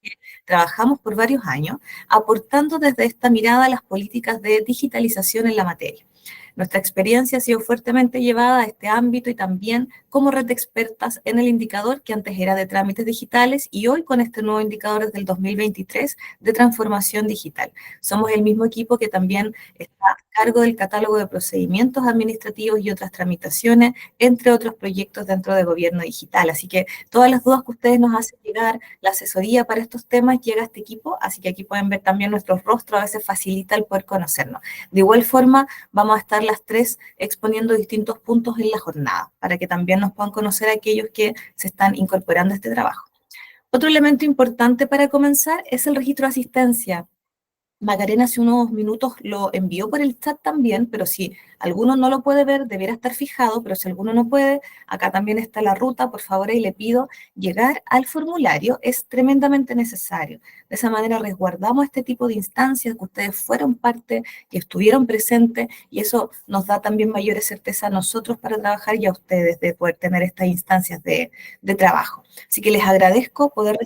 que trabajamos por varios años, aportando desde esta mirada las políticas de digitalización en la materia. Nuestra experiencia ha sido fuertemente llevada a este ámbito y también como red de expertas en el indicador que antes era de trámites digitales y hoy con este nuevo indicador desde el 2023 de transformación digital. Somos el mismo equipo que también está a cargo del catálogo de procedimientos administrativos y otras tramitaciones, entre otros proyectos dentro de gobierno digital. Así que todas las dudas que ustedes nos hacen llegar, la asesoría para estos temas llega a este equipo, así que aquí pueden ver también nuestros rostros, a veces facilita el poder conocernos. De igual forma, vamos a estar las tres exponiendo distintos puntos en la jornada, para que también nos puedan conocer aquellos que se están incorporando a este trabajo. Otro elemento importante para comenzar es el registro de asistencia. Macarena hace unos minutos lo envió por el chat también, pero si alguno no lo puede ver, debiera estar fijado, pero si alguno no puede, acá también está la ruta, por favor, y le pido llegar al formulario, es tremendamente necesario. De esa manera resguardamos este tipo de instancias, que ustedes fueron parte, que estuvieron presentes, y eso nos da también mayores certeza a nosotros para trabajar y a ustedes de poder tener estas instancias de trabajo. Así que les agradezco poder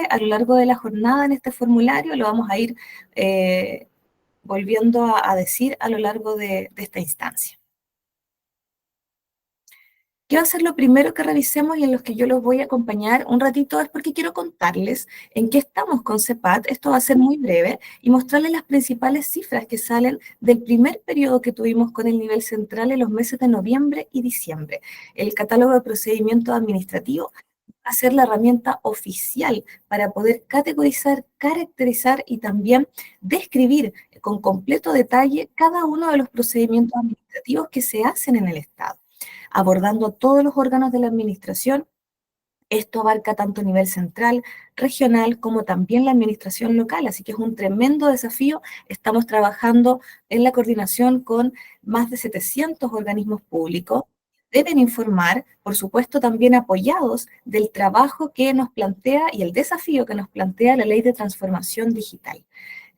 a lo largo de la jornada en este formulario, lo vamos a ir volviendo a decir a lo largo de esta instancia. ¿Qué va a ser lo primero que revisemos y en los que yo los voy a acompañar un ratito? Es porque quiero contarles en qué estamos con CEPAT. Esto va a ser muy breve y mostrarles las principales cifras que salen del primer periodo que tuvimos con el nivel central en los meses de noviembre y diciembre. El catálogo de procedimientos administrativos a ser la herramienta oficial para poder categorizar, caracterizar y también describir con completo detalle cada uno de los procedimientos administrativos que se hacen en el Estado, abordando todos los órganos de la administración. Esto abarca tanto a nivel central, regional, como también la administración local, así que es un tremendo desafío. Estamos trabajando en la coordinación con más de 700 organismos públicos. Deben informar, por supuesto, también apoyados del trabajo que nos plantea y el desafío que nos plantea la Ley de Transformación Digital.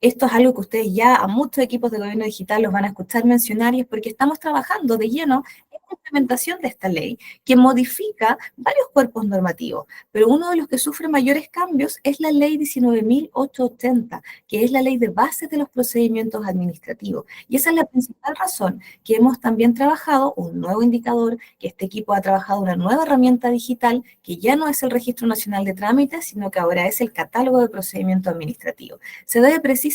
Esto es algo que ustedes ya a muchos equipos de gobierno digital los van a escuchar mencionar y es porque estamos trabajando de lleno en la implementación de esta ley que modifica varios cuerpos normativos, pero uno de los que sufre mayores cambios es la ley 19.880, que es la ley de bases de los procedimientos administrativos. Y esa es la principal razón que hemos también trabajado un nuevo indicador, que este equipo ha trabajado una nueva herramienta digital que ya no es el Registro Nacional de Trámites, sino que ahora es el catálogo de procedimientos administrativos. Se debe precisamente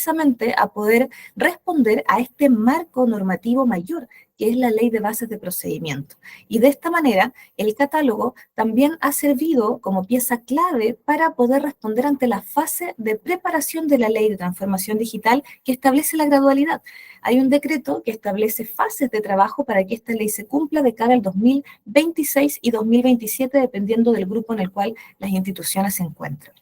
a poder responder a este marco normativo mayor, que es la Ley de Bases de Procedimiento. Y de esta manera, el catálogo también ha servido como pieza clave para poder responder ante la fase de preparación de la Ley de Transformación Digital que establece la gradualidad. Hay un decreto que establece fases de trabajo para que esta ley se cumpla de cara al 2026 y 2027, dependiendo del grupo en el cual las instituciones se encuentran.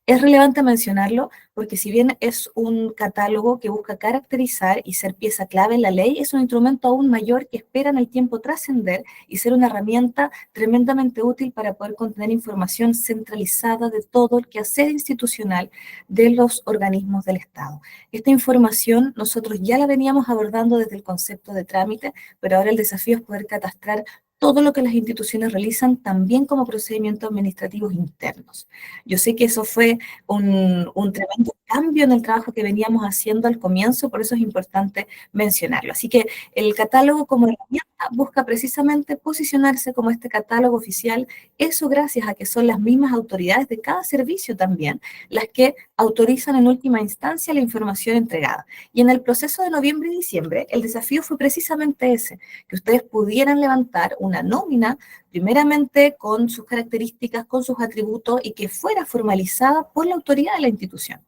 Es relevante mencionarlo porque si bien es un catálogo que busca caracterizar y ser pieza clave en la ley, es un instrumento aún mayor que espera en el tiempo trascender y ser una herramienta tremendamente útil para poder contener información centralizada de todo el quehacer institucional de los organismos del Estado. Esta información nosotros ya la veníamos abordando desde el concepto de trámite, pero ahora el desafío es poder catastrar todo lo que las instituciones realizan también como procedimientos administrativos internos. Yo sé que eso fue un tremendo cambio en el trabajo que veníamos haciendo al comienzo, por eso es importante mencionarlo. Así que el catálogo como herramienta busca precisamente posicionarse como este catálogo oficial, eso gracias a que son las mismas autoridades de cada servicio también las que autorizan en última instancia la información entregada. Y en el proceso de noviembre y diciembre, el desafío fue precisamente ese, que ustedes pudieran levantar una nómina primeramente con sus características, con sus atributos y que fuera formalizada por la autoridad de la institución.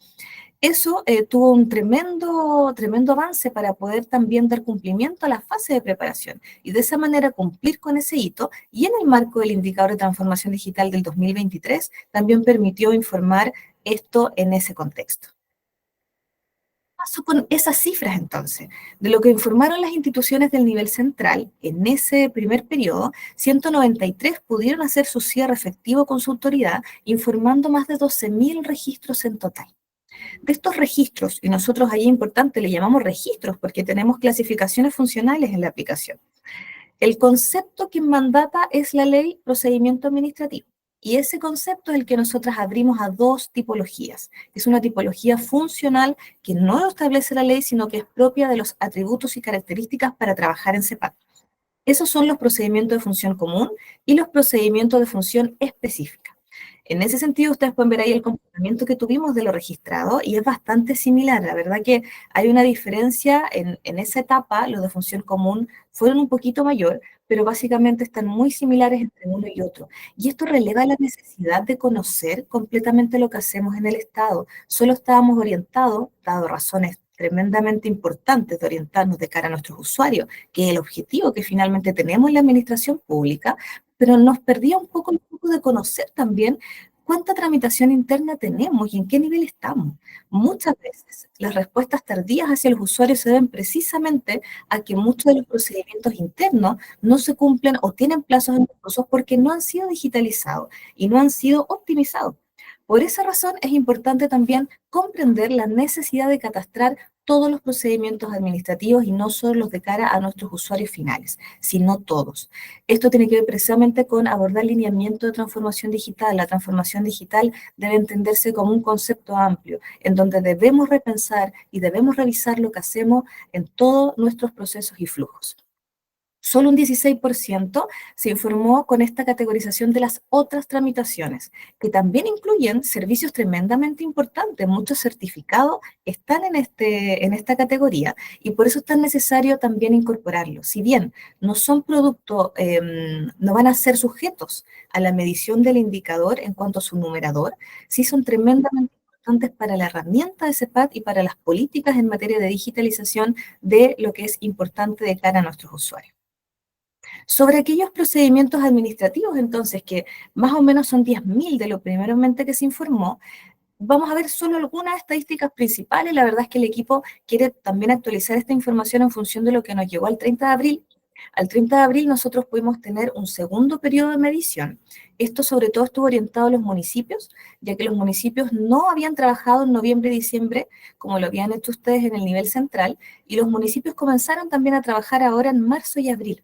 Eso tuvo un tremendo avance para poder también dar cumplimiento a la fase de preparación y de esa manera cumplir con ese hito y en el marco del indicador de transformación digital del 2023 también permitió informar esto en ese contexto. Pasó con esas cifras entonces? De lo que informaron las instituciones del nivel central en ese primer periodo, 193 pudieron hacer su cierre efectivo con su autoridad, informando más de 12.000 registros en total. De estos registros, y nosotros ahí importante le llamamos registros porque tenemos clasificaciones funcionales en la aplicación. El concepto que mandata es la ley procedimiento administrativo. Y ese concepto es el que nosotras abrimos a dos tipologías. Es una tipología funcional que no lo establece la ley, sino que es propia de los atributos y características para trabajar en CEPAT. Esos son los procedimientos de función común y los procedimientos de función específica. En ese sentido, ustedes pueden ver ahí el comportamiento que tuvimos de lo registrado y es bastante similar. La verdad que hay una diferencia en esa etapa, los de función común fueron un poquito mayor, pero básicamente están muy similares entre uno y otro. Y esto releva la necesidad de conocer completamente lo que hacemos en el Estado. Solo estábamos orientados, dado razones tremendamente importantes de orientarnos de cara a nuestros usuarios, que es el objetivo que finalmente tenemos en la administración pública, pero nos perdía un poco el foco de conocer también cuánta tramitación interna tenemos y en qué nivel estamos. Muchas veces las respuestas tardías hacia los usuarios se deben precisamente a que muchos de los procedimientos internos no se cumplen o tienen plazos engorrosos porque no han sido digitalizados y no han sido optimizados. Por esa razón es importante también comprender la necesidad de catastrar todos los procedimientos administrativos y no solo los de cara a nuestros usuarios finales, sino todos. Esto tiene que ver precisamente con abordar lineamiento de transformación digital. La transformación digital debe entenderse como un concepto amplio, en donde debemos repensar y debemos revisar lo que hacemos en todos nuestros procesos y flujos. Solo un 16% se informó con esta categorización de las otras tramitaciones, que también incluyen servicios tremendamente importantes. Muchos certificados están en esta categoría y por eso es tan necesario también incorporarlos. Si bien no son productos, no van a ser sujetos a la medición del indicador en cuanto a su numerador, sí son tremendamente importantes para la herramienta de CEPAT y para las políticas en materia de digitalización de lo que es importante de cara a nuestros usuarios. Sobre aquellos procedimientos administrativos, entonces, que más o menos son 10.000 de lo primeramente que se informó, vamos a ver solo algunas estadísticas principales. La verdad es que el equipo quiere también actualizar esta información en función de lo que nos llegó al 30 de abril. Al 30 de abril nosotros pudimos tener un segundo periodo de medición. Esto sobre todo estuvo orientado a los municipios, ya que los municipios no habían trabajado en noviembre y diciembre como lo habían hecho ustedes en el nivel central, y los municipios comenzaron también a trabajar ahora en marzo y abril.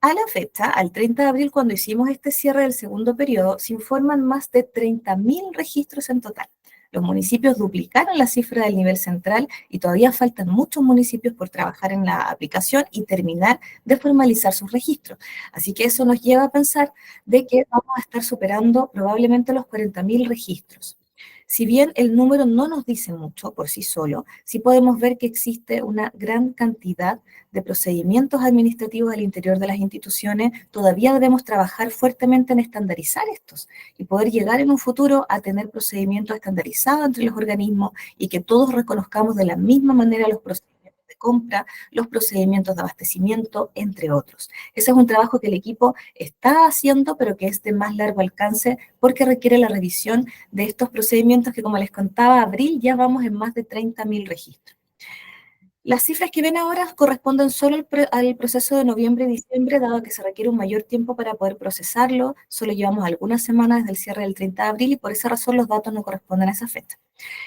A la fecha, al 30 de abril, cuando hicimos este cierre del segundo periodo, se informan más de 30.000 registros en total. Los municipios duplicaron la cifra del nivel central y todavía faltan muchos municipios por trabajar en la aplicación y terminar de formalizar sus registros. Así que eso nos lleva a pensar de que vamos a estar superando probablemente los 40.000 registros. Si bien el número no nos dice mucho por sí solo, sí podemos ver que existe una gran cantidad de procedimientos administrativos al interior de las instituciones. Todavía debemos trabajar fuertemente en estandarizar estos y poder llegar en un futuro a tener procedimientos estandarizados entre los organismos y que todos reconozcamos de la misma manera los procedimientos de compra, los procedimientos de abastecimiento, entre otros. Ese es un trabajo que el equipo está haciendo, pero que es de más largo alcance porque requiere la revisión de estos procedimientos que, como les contaba, abril ya vamos en más de 30.000 registros. Las cifras que ven ahora corresponden solo al proceso de noviembre y diciembre, dado que se requiere un mayor tiempo para poder procesarlo. Solo llevamos algunas semanas desde el cierre del 30 de abril y por esa razón los datos no corresponden a esa fecha.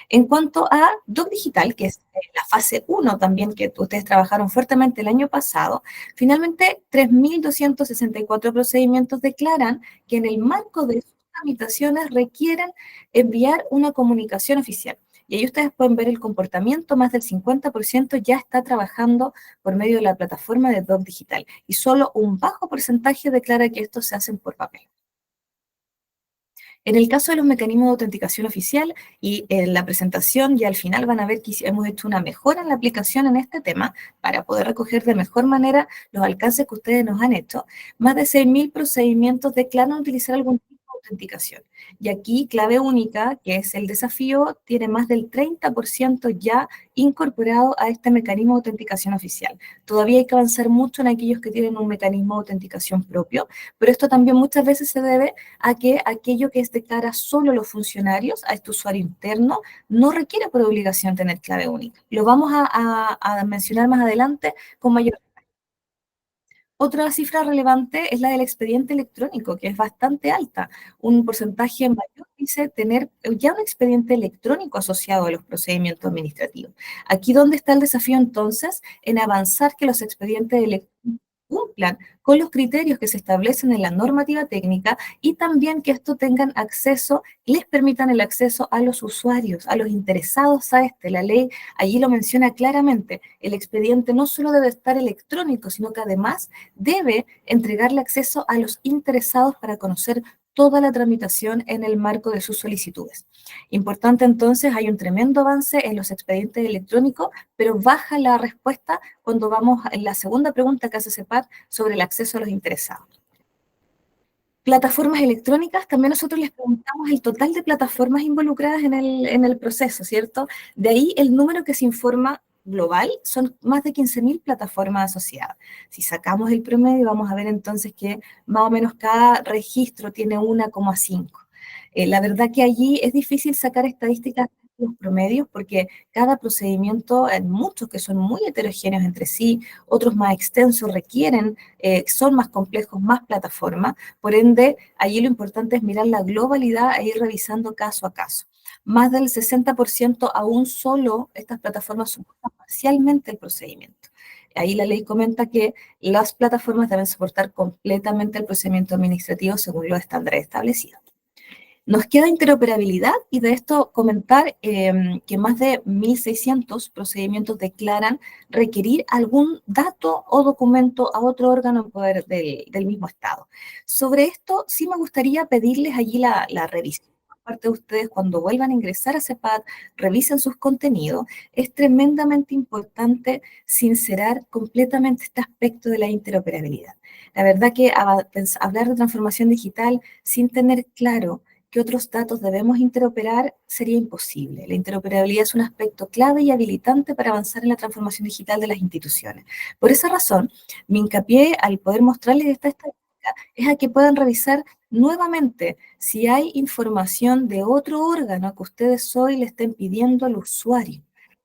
En cuanto a Doc Digital, que es la fase uno también que ustedes trabajaron fuertemente el año pasado, finalmente 3.264 procedimientos declaran que en el marco de sus tramitaciones requieren enviar una comunicación oficial. Y ahí ustedes pueden ver el comportamiento, más del 50% ya está trabajando por medio de la plataforma de Doc Digital y solo un bajo porcentaje declara que estos se hacen por papel. En el caso de los mecanismos de autenticación oficial y en la presentación, ya al final van a ver que hemos hecho una mejora en la aplicación en este tema para poder recoger de mejor manera los alcances que ustedes nos han hecho. Más de 6.000 procedimientos declaran utilizar algún tipo de autenticación. Y aquí, clave única, que es el desafío, tiene más del 30% ya incorporado a este mecanismo de autenticación oficial. Todavía hay que avanzar mucho en aquellos que tienen un mecanismo de autenticación propio, pero esto también muchas veces se debe a que aquello que es de cara solo a los funcionarios, a este usuario interno, no requiere por obligación tener clave única. Lo vamos a mencionar más adelante con mayor. Otra cifra relevante es la del expediente electrónico, que es bastante alta. Un porcentaje mayor dice tener ya un expediente electrónico asociado a los procedimientos administrativos. Aquí donde está el desafío entonces en avanzar que los expedientes electrónicos cumplan con los criterios que se establecen en la normativa técnica y también que esto tengan acceso, les permitan el acceso a los usuarios, a los interesados a este. La ley allí lo menciona claramente. El expediente no solo debe estar electrónico, sino que además debe entregarle acceso a los interesados para conocer toda la tramitación en el marco de sus solicitudes. Importante entonces, hay un tremendo avance en los expedientes electrónicos, pero baja la respuesta cuando vamos en la segunda pregunta que hace CEPAT sobre el acceso a los interesados. Plataformas electrónicas, también nosotros les preguntamos el total de plataformas involucradas en el proceso, ¿cierto? De ahí el número que se informa global son más de 15.000 plataformas asociadas. Si sacamos el promedio, vamos a ver entonces que más o menos cada registro tiene 1,5. La verdad que allí es difícil sacar estadísticas de los promedios porque cada procedimiento, hay muchos que son muy heterogéneos entre sí, otros más extensos requieren, son más complejos, más plataformas. Por ende, allí lo importante es mirar la globalidad e ir revisando caso a caso. Más del 60% aún solo estas plataformas soportan parcialmente el procedimiento. Ahí la ley comenta que las plataformas deben soportar completamente el procedimiento administrativo según los estándares establecidos. Nos queda interoperabilidad y de esto comentar que más de 1.600 procedimientos declaran requerir algún dato o documento a otro órgano en poder del mismo Estado. Sobre esto sí me gustaría pedirles allí la revisión por parte de ustedes cuando vuelvan a ingresar a CEPAD, revisen sus contenidos. Es tremendamente importante sincerar completamente este aspecto de la interoperabilidad. La verdad que hablar de transformación digital sin tener claro qué otros datos debemos interoperar sería imposible. La interoperabilidad es un aspecto clave y habilitante para avanzar en la transformación digital de las instituciones. Por esa razón, mi hincapié al poder mostrarles esta estadística es a que puedan revisar nuevamente si hay información de otro órgano que ustedes hoy le estén pidiendo al usuario.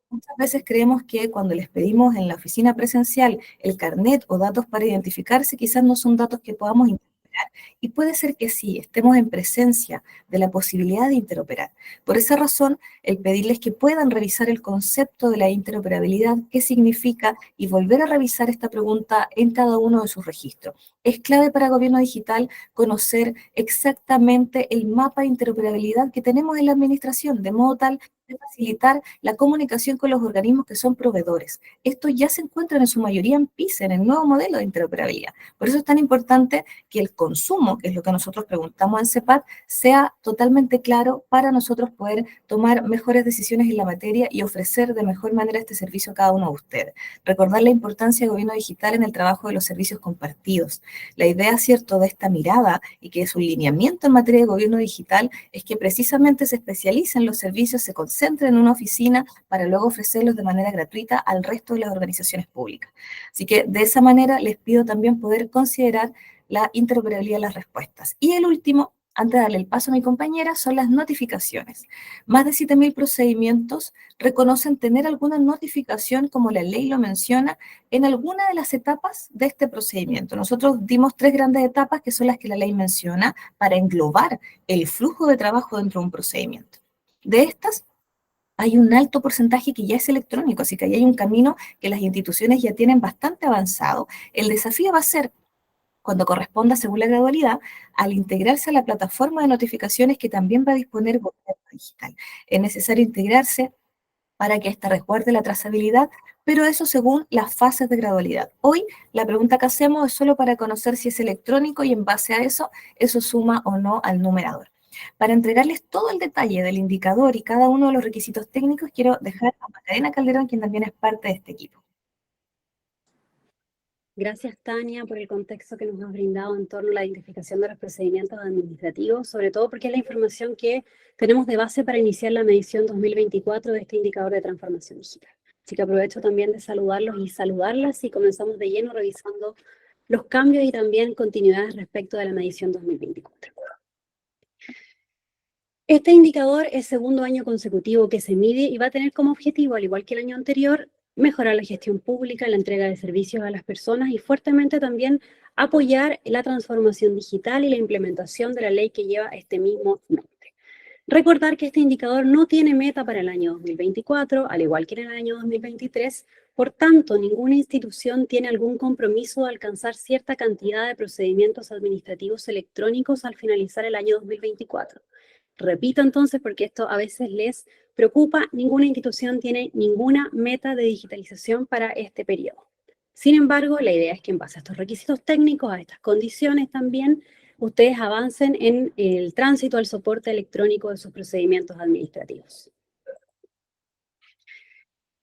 Muchas veces creemos que cuando les pedimos en la oficina presencial el carnet o datos para identificarse, quizás no son datos que podamos interoperar. Y puede ser que sí, estemos en presencia de la posibilidad de interoperar. Por esa razón, el pedirles que puedan revisar el concepto de la interoperabilidad, qué significa, y volver a revisar esta pregunta en cada uno de sus registros. Es clave para Gobierno Digital conocer exactamente el mapa de interoperabilidad que tenemos en la administración, de modo tal de facilitar la comunicación con los organismos que son proveedores. Esto ya se encuentra en su mayoría en PISA, en el nuevo modelo de interoperabilidad. Por eso es tan importante que el consumo, que es lo que nosotros preguntamos en CEPAD, sea totalmente claro para nosotros poder tomar mejores decisiones en la materia y ofrecer de mejor manera este servicio a cada uno de ustedes. Recordar la importancia del gobierno digital en el trabajo de los servicios compartidos. La idea, cierto, de esta mirada y que es un lineamiento en materia de gobierno digital es que precisamente se especialicen los servicios, se concentren en una oficina para luego ofrecerlos de manera gratuita al resto de las organizaciones públicas. Así que de esa manera les pido también poder considerar la interoperabilidad de las respuestas. Y el último, antes de darle el paso a mi compañera, son las notificaciones. Más de 7.000 procedimientos reconocen tener alguna notificación, como la ley lo menciona, en alguna de las etapas de este procedimiento. Nosotros dimos 3 grandes etapas que son las que la ley menciona para englobar el flujo de trabajo dentro de un procedimiento. De estas, hay un alto porcentaje que ya es electrónico, así que ahí hay un camino que las instituciones ya tienen bastante avanzado. El desafío va a ser, cuando corresponda según la gradualidad, al integrarse a la plataforma de notificaciones que también va a disponer Gobierno Digital. Es necesario integrarse para que ésta resguarde la trazabilidad, pero eso según las fases de gradualidad. Hoy la pregunta que hacemos es solo para conocer si es electrónico y en base a eso, eso suma o no al numerador. Para entregarles todo el detalle del indicador y cada uno de los requisitos técnicos, quiero dejar a Macarena Calderón, quien también es parte de este equipo. Gracias, Tania, por el contexto que nos has brindado en torno a la identificación de los procedimientos administrativos, sobre todo porque es la información que tenemos de base para iniciar la medición 2024 de este indicador de transformación digital. Así que aprovecho también de saludarlos y saludarlas y comenzamos de lleno revisando los cambios y también continuidades respecto de la medición 2024. Este indicador es segundo año consecutivo que se mide y va a tener como objetivo, al igual que el año anterior, mejorar la gestión pública, la entrega de servicios a las personas y fuertemente también apoyar la transformación digital y la implementación de la ley que lleva este mismo nombre. Recordar que este indicador no tiene meta para el año 2024, al igual que en el año 2023, por tanto, ninguna institución tiene algún compromiso de alcanzar cierta cantidad de procedimientos administrativos electrónicos al finalizar el año 2024. Repito entonces, porque esto a veces les preocupa, ninguna institución tiene ninguna meta de digitalización para este periodo. Sin embargo, la idea es que en base a estos requisitos técnicos, a estas condiciones también, ustedes avancen en el tránsito al soporte electrónico de sus procedimientos administrativos.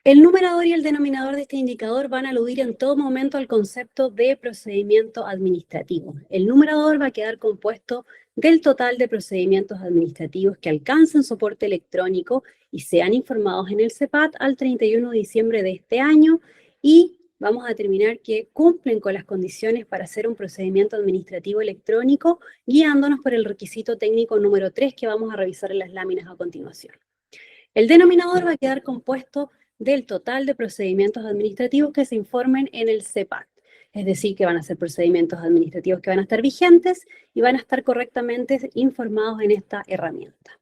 El numerador y el denominador de este indicador van a aludir en todo momento al concepto de procedimiento administrativo. El numerador va a quedar compuesto del total de procedimientos administrativos que alcancen soporte electrónico y sean informados en el CEPAT al 31 de diciembre de este año, y vamos a determinar que cumplen con las condiciones para hacer un procedimiento administrativo electrónico, guiándonos por el requisito técnico número 3 que vamos a revisar en las láminas a continuación. El denominador va a quedar compuesto del total de procedimientos administrativos que se informen en el CEPAT. Es decir, que van a ser procedimientos administrativos que van a estar vigentes y van a estar correctamente informados en esta herramienta.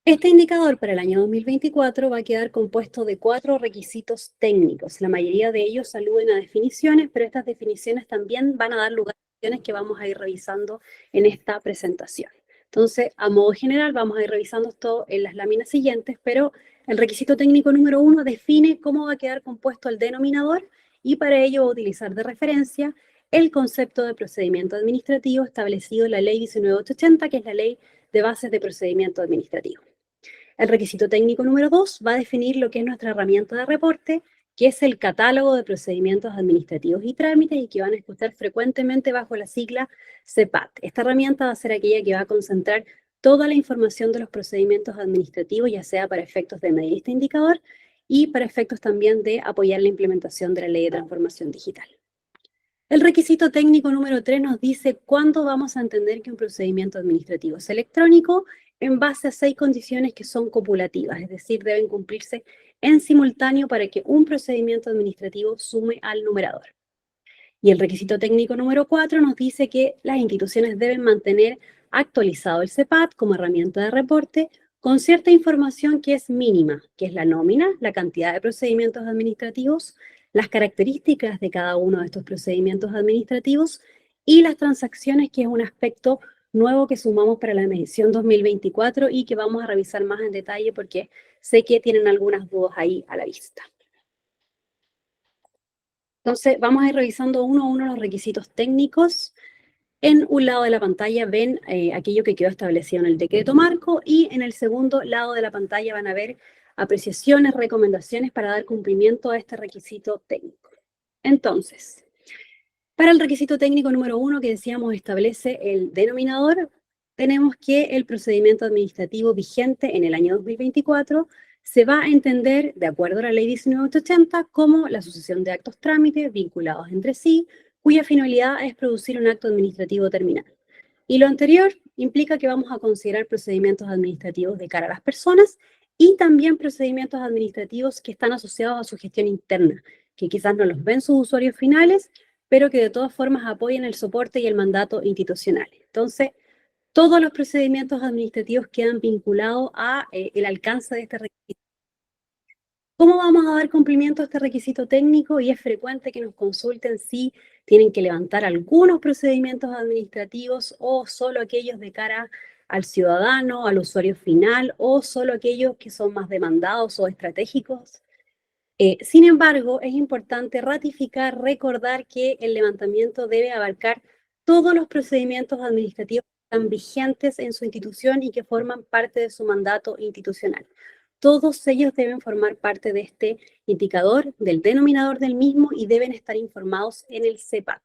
Este indicador para el año 2024 va a quedar compuesto de 4 requisitos técnicos. La mayoría de ellos aluden a definiciones, pero estas definiciones también van a dar lugar a acciones que vamos a ir revisando en esta presentación. Entonces, a modo general, vamos a ir revisando esto en las láminas siguientes, pero el requisito técnico número 1 define cómo va a quedar compuesto el denominador, y para ello va a utilizar de referencia el concepto de procedimiento administrativo establecido en la Ley 19.880, que es la Ley de Bases de Procedimiento Administrativo. El requisito técnico número 2 va a definir lo que es nuestra herramienta de reporte, que es el catálogo de procedimientos administrativos y trámites, y que van a escuchar frecuentemente bajo la sigla CEPAT. Esta herramienta va a ser aquella que va a concentrar toda la información de los procedimientos administrativos, ya sea para efectos de medir este indicador y para efectos también de apoyar la implementación de la Ley de Transformación Digital. El requisito técnico número 3 nos dice cuándo vamos a entender que un procedimiento administrativo es electrónico, en base a 6 condiciones que son copulativas, es decir, deben cumplirse en simultáneo para que un procedimiento administrativo sume al numerador. Y el requisito técnico número 4 nos dice que las instituciones deben mantener actualizado el CEPAT como herramienta de reporte con cierta información que es mínima, que es la nómina, la cantidad de procedimientos administrativos, las características de cada uno de estos procedimientos administrativos y las transacciones, que es un aspecto nuevo que sumamos para la medición 2024 y que vamos a revisar más en detalle porque sé que tienen algunas dudas ahí a la vista. Entonces, vamos a ir revisando uno a uno los requisitos técnicos. En un lado de la pantalla ven aquello que quedó establecido en el decreto marco, y en el segundo lado de la pantalla van a ver apreciaciones, recomendaciones para dar cumplimiento a este requisito técnico. Entonces, para el requisito técnico número 1, que decíamos establece el denominador, tenemos que el procedimiento administrativo vigente en el año 2024 se va a entender, de acuerdo a la Ley 19.880, como la sucesión de actos trámites vinculados entre sí, cuya finalidad es producir un acto administrativo terminal. Y lo anterior implica que vamos a considerar procedimientos administrativos de cara a las personas y también procedimientos administrativos que están asociados a su gestión interna, que quizás no los ven sus usuarios finales, pero que de todas formas apoyan el soporte y el mandato institucional. Entonces, todos los procedimientos administrativos quedan vinculados a el alcance de este requisito. ¿Cómo vamos a dar cumplimiento a este requisito técnico? Y es frecuente que nos consulten si tienen que levantar algunos procedimientos administrativos o solo aquellos de cara al ciudadano, al usuario final, o solo aquellos que son más demandados o estratégicos. Sin embargo, es importante ratificar, recordar que el levantamiento debe abarcar todos los procedimientos administrativos que están vigentes en su institución y que forman parte de su mandato institucional. Todos ellos deben formar parte de este indicador, del denominador del mismo, y deben estar informados en el CEPAT.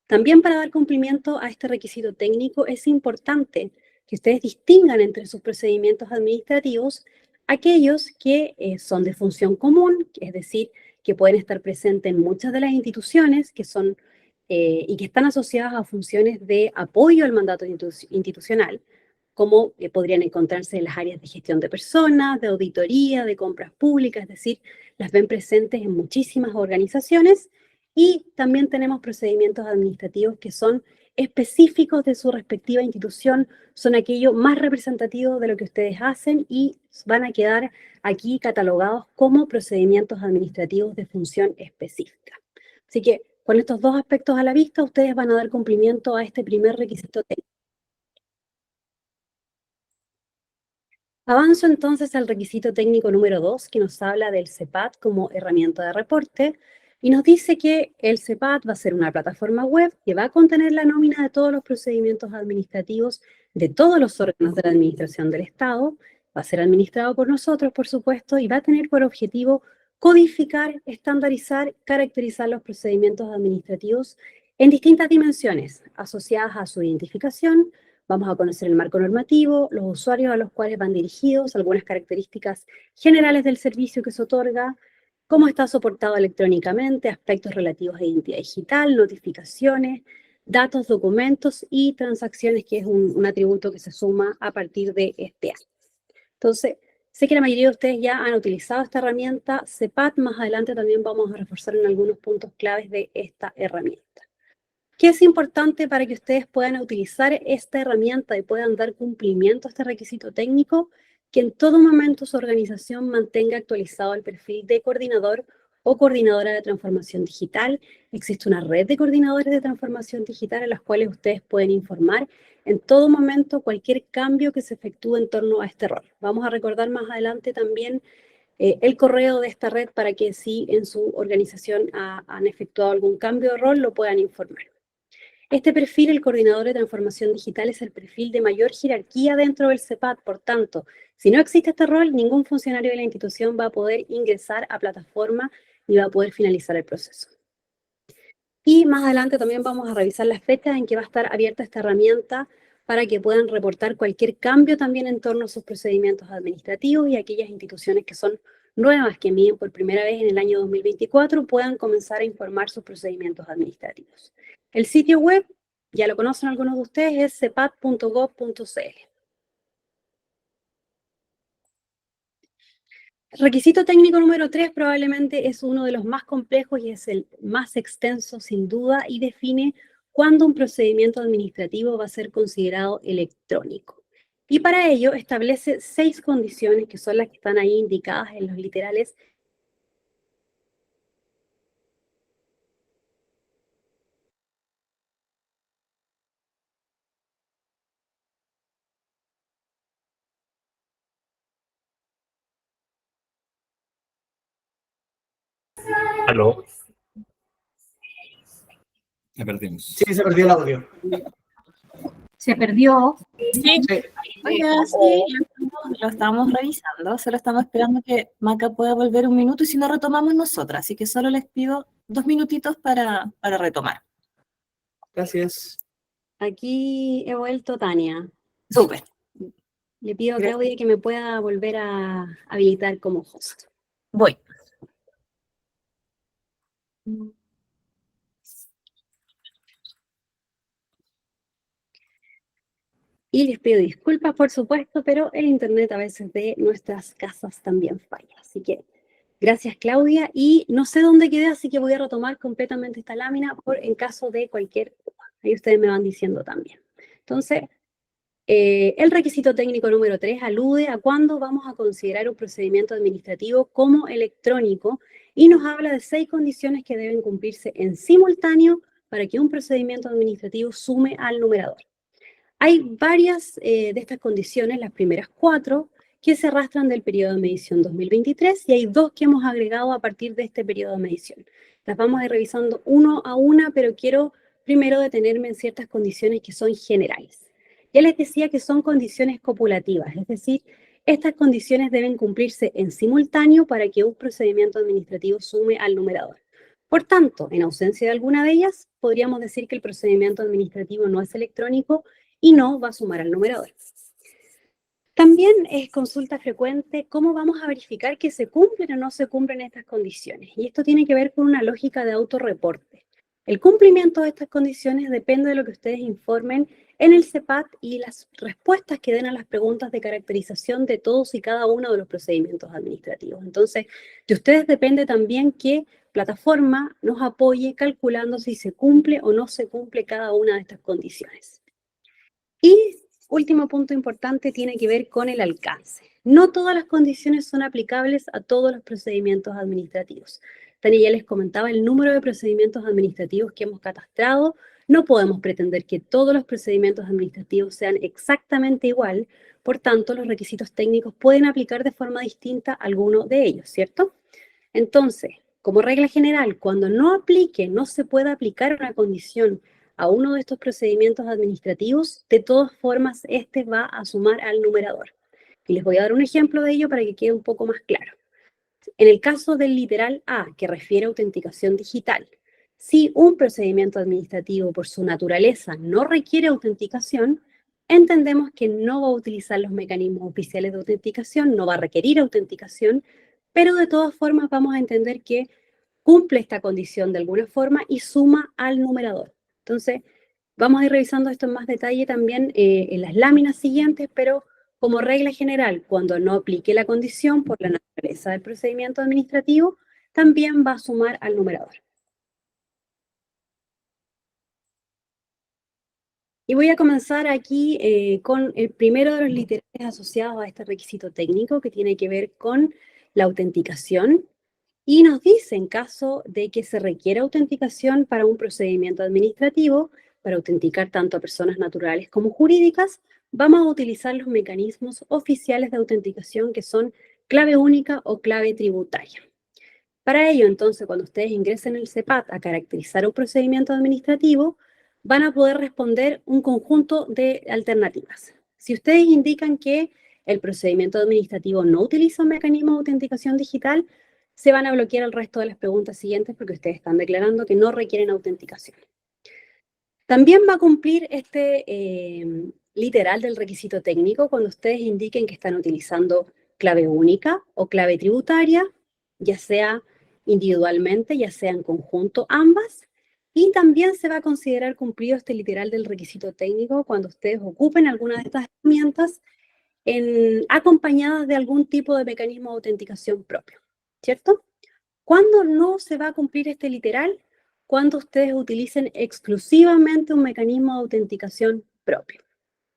También, para dar cumplimiento a este requisito técnico, es importante que ustedes distingan entre sus procedimientos administrativos aquellos que son de función común, es decir, que pueden estar presentes en muchas de las instituciones que son y que están asociadas a funciones de apoyo al mandato institucional, como podrían encontrarse en las áreas de gestión de personas, de auditoría, de compras públicas, es decir, las ven presentes en muchísimas organizaciones. Y también tenemos procedimientos administrativos que son específicos de su respectiva institución, son aquello más representativo de lo que ustedes hacen y van a quedar aquí catalogados como procedimientos administrativos de función específica. Así que con estos dos aspectos a la vista, ustedes van a dar cumplimiento a este primer requisito técnico. Avanzo entonces al requisito técnico número 2, que nos habla del CEPAT como herramienta de reporte, y nos dice que el CEPAT va a ser una plataforma web que va a contener la nómina de todos los procedimientos administrativos de todos los órganos de la administración del Estado, va a ser administrado por nosotros, por supuesto, y va a tener por objetivo codificar, estandarizar, caracterizar los procedimientos administrativos en distintas dimensiones asociadas a su identificación. Vamos a conocer el marco normativo, los usuarios a los cuales van dirigidos, algunas características generales del servicio que se otorga, cómo está soportado electrónicamente, aspectos relativos a identidad digital, notificaciones, datos, documentos y transacciones, que es un atributo que se suma a partir de este año. Entonces, sé que la mayoría de ustedes ya han utilizado esta herramienta CEPAT. Más adelante también vamos a reforzar en algunos puntos claves de esta herramienta. ¿Qué es importante para que ustedes puedan utilizar esta herramienta y puedan dar cumplimiento a este requisito técnico? Que en todo momento su organización mantenga actualizado el perfil de coordinador o coordinadora de transformación digital. Existe una red de coordinadores de transformación digital a las cuales ustedes pueden informar en todo momento cualquier cambio que se efectúe en torno a este rol. Vamos a recordar más adelante también el correo de esta red para que si en su organización han efectuado algún cambio de rol lo puedan informar. Este perfil, el coordinador de transformación digital, es el perfil de mayor jerarquía dentro del CEPAT. Por tanto, si no existe este rol, ningún funcionario de la institución va a poder ingresar a plataforma ni va a poder finalizar el proceso. Y más adelante también vamos a revisar las fechas en que va a estar abierta esta herramienta para que puedan reportar cualquier cambio también en torno a sus procedimientos administrativos, y aquellas instituciones que son nuevas, que miden por primera vez en el año 2024, puedan comenzar a informar sus procedimientos administrativos. El sitio web, ya lo conocen algunos de ustedes, es cepat.gov.cl. El requisito técnico número 3 probablemente es uno de los más complejos y es el más extenso sin duda, y define cuándo un procedimiento administrativo va a ser considerado electrónico. Y para ello establece 6 condiciones que son las que están ahí indicadas en los literales. Aló. La perdimos. Sí, se perdió el audio. Se perdió. Sí. Oiga, sí, lo estamos revisando, solo estamos esperando que Maca pueda volver un minuto y si no retomamos nosotras, así que solo les pido 2 minutitos para retomar. Gracias. Aquí he vuelto, Tania. Súper. Le pido a Claudia que me pueda volver a habilitar como host. Voy. Y les pido disculpas, por supuesto, pero el internet a veces de nuestras casas también falla. Así que gracias, Claudia. Y no sé dónde quedé, así que voy a retomar completamente esta lámina en caso de cualquier duda. Ahí ustedes me van diciendo también. Entonces, el requisito técnico número 3 alude a cuándo vamos a considerar un procedimiento administrativo como electrónico y nos habla de 6 condiciones que deben cumplirse en simultáneo para que un procedimiento administrativo sume al numerador. Hay varias de estas condiciones, las primeras 4, que se arrastran del periodo de medición 2023 y hay 2 que hemos agregado a partir de este periodo de medición. Las vamos a ir revisando uno a una, pero quiero primero detenerme en ciertas condiciones que son generales. Ya les decía que son condiciones copulativas, es decir, estas condiciones deben cumplirse en simultáneo para que un procedimiento administrativo sume al numerador. Por tanto, en ausencia de alguna de ellas, podríamos decir que el procedimiento administrativo no es electrónico y no va a sumar al numerador. También es consulta frecuente cómo vamos a verificar que se cumplen o no se cumplen estas condiciones. Y esto tiene que ver con una lógica de autorreporte. El cumplimiento de estas condiciones depende de lo que ustedes informen en el CEPAT y las respuestas que den a las preguntas de caracterización de todos y cada uno de los procedimientos administrativos. Entonces, de ustedes depende también que plataforma nos apoye calculando si se cumple o no se cumple cada una de estas condiciones. Y último punto importante tiene que ver con el alcance. No todas las condiciones son aplicables a todos los procedimientos administrativos. Tania ya les comentaba el número de procedimientos administrativos que hemos catastrado. No podemos pretender que todos los procedimientos administrativos sean exactamente igual, por tanto, los requisitos técnicos pueden aplicar de forma distinta a alguno de ellos, ¿cierto? Entonces, como regla general, cuando no se pueda aplicar una condición a uno de estos procedimientos administrativos, de todas formas, este va a sumar al numerador. Y les voy a dar un ejemplo de ello para que quede un poco más claro. En el caso del literal A, que refiere a autenticación digital, si un procedimiento administrativo por su naturaleza no requiere autenticación, entendemos que no va a utilizar los mecanismos oficiales de autenticación, no va a requerir autenticación, pero de todas formas vamos a entender que cumple esta condición de alguna forma y suma al numerador. Entonces, vamos a ir revisando esto en más detalle también en las láminas siguientes, pero como regla general, cuando no aplique la condición por la naturaleza del procedimiento administrativo, también va a sumar al numerador. Y voy a comenzar aquí con el primero de los literales asociados a este requisito técnico que tiene que ver con la autenticación. Y nos dice, en caso de que se requiera autenticación para un procedimiento administrativo, para autenticar tanto a personas naturales como jurídicas, vamos a utilizar los mecanismos oficiales de autenticación que son clave única o clave tributaria. Para ello, entonces, cuando ustedes ingresen el CEPAT a caracterizar un procedimiento administrativo, van a poder responder un conjunto de alternativas. Si ustedes indican que el procedimiento administrativo no utiliza un mecanismo de autenticación digital, se van a bloquear el resto de las preguntas siguientes porque ustedes están declarando que no requieren autenticación. También va a cumplir este literal del requisito técnico cuando ustedes indiquen que están utilizando clave única o clave tributaria, ya sea individualmente, ya sea en conjunto, ambas. Y también se va a considerar cumplido este literal del requisito técnico cuando ustedes ocupen alguna de estas herramientas acompañadas de algún tipo de mecanismo de autenticación propio, ¿cierto? ¿Cuándo no se va a cumplir este literal? Cuando ustedes utilicen exclusivamente un mecanismo de autenticación propio.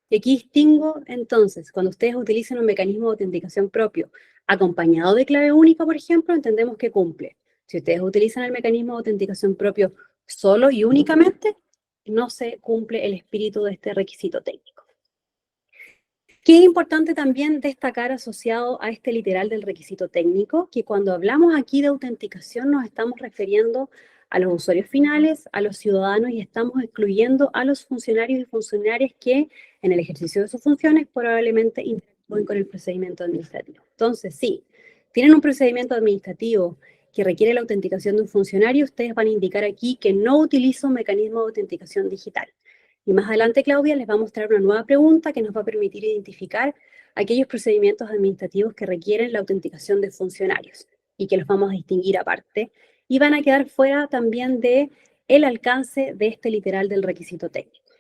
Y aquí distingo, entonces, cuando ustedes utilicen un mecanismo de autenticación propio acompañado de clave única, por ejemplo, entendemos que cumple. Si ustedes utilizan el mecanismo de autenticación propio solo y únicamente, no se cumple el espíritu de este requisito técnico. ¿Qué es importante también destacar asociado a este literal del requisito técnico? Que cuando hablamos aquí de autenticación nos estamos refiriendo a los usuarios finales, a los ciudadanos y estamos excluyendo a los funcionarios y funcionarias que en el ejercicio de sus funciones probablemente interactúen con el procedimiento administrativo. Entonces, sí, tienen un procedimiento administrativo que requiere la autenticación de un funcionario, ustedes van a indicar aquí que no utiliza un mecanismo de autenticación digital. Y más adelante, Claudia, les va a mostrar una nueva pregunta que nos va a permitir identificar aquellos procedimientos administrativos que requieren la autenticación de funcionarios y que los vamos a distinguir aparte y van a quedar fuera también del alcance de este literal del requisito técnico.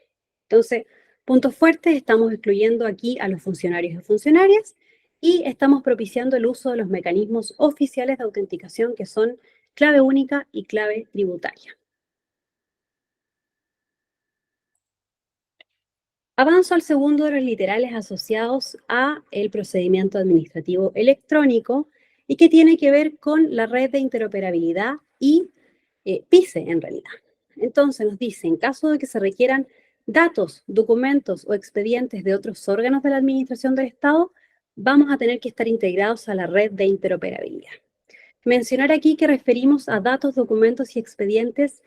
Entonces, puntos fuertes, estamos excluyendo aquí a los funcionarios y funcionarias y estamos propiciando el uso de los mecanismos oficiales de autenticación que son clave única y clave tributaria. Avanzo al segundo de los literales asociados a el procedimiento administrativo electrónico y que tiene que ver con la red de interoperabilidad y PICE en realidad. Entonces nos dice, en caso de que se requieran datos, documentos o expedientes de otros órganos de la administración del Estado, vamos a tener que estar integrados a la red de interoperabilidad. Mencionar aquí que referimos a datos, documentos y expedientes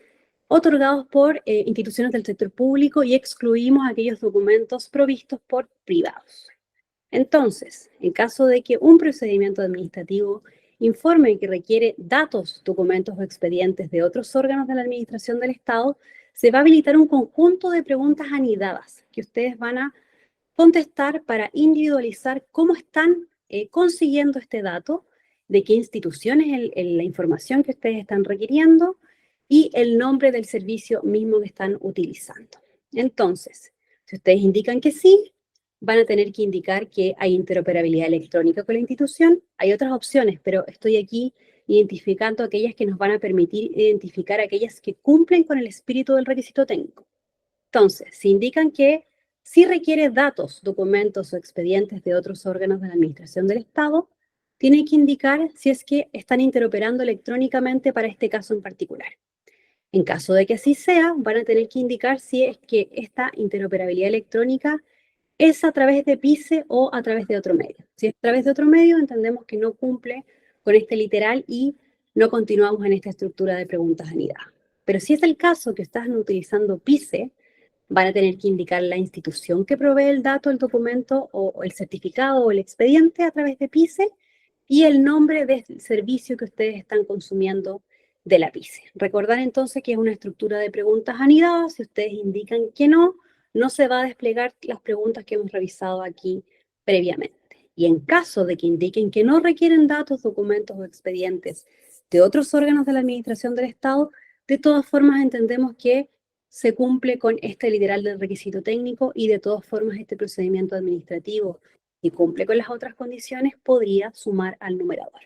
otorgados por instituciones del sector público y excluimos aquellos documentos provistos por privados. Entonces, en caso de que un procedimiento administrativo informe que requiere datos, documentos o expedientes de otros órganos de la administración del Estado, se va a habilitar un conjunto de preguntas anidadas que ustedes van a contestar para individualizar cómo están consiguiendo este dato, de qué instituciones es la información que ustedes están requiriendo, y el nombre del servicio mismo que están utilizando. Entonces, si ustedes indican que sí, van a tener que indicar que hay interoperabilidad electrónica con la institución. Hay otras opciones, pero estoy aquí identificando aquellas que nos van a permitir identificar aquellas que cumplen con el espíritu del requisito técnico. Entonces, si indican que sí requiere datos, documentos o expedientes de otros órganos de la Administración del Estado, tiene que indicar si es que están interoperando electrónicamente para este caso en particular. En caso de que así sea, van a tener que indicar si es que esta interoperabilidad electrónica es a través de PICE o a través de otro medio. Si es a través de otro medio, entendemos que no cumple con este literal y no continuamos en esta estructura de preguntas anidadas. Pero si es el caso que están utilizando PICE, van a tener que indicar la institución que provee el dato, el documento o el certificado o el expediente a través de PICE y el nombre del servicio que ustedes están consumiendo de la PICE. Recordar entonces que es una estructura de preguntas anidadas. Si ustedes indican que no, no se va a desplegar las preguntas que hemos revisado aquí previamente. Y en caso de que indiquen que no requieren datos, documentos o expedientes de otros órganos de la Administración del Estado, de todas formas entendemos que se cumple con este literal del requisito técnico y de todas formas este procedimiento administrativo, si cumple con las otras condiciones, podría sumar al numerador.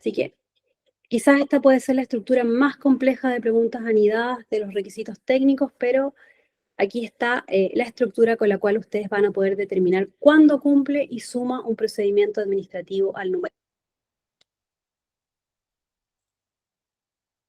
Así que quizás esta puede ser la estructura más compleja de preguntas anidadas de los requisitos técnicos, pero aquí está la estructura con la cual ustedes van a poder determinar cuándo cumple y suma un procedimiento administrativo al numerador.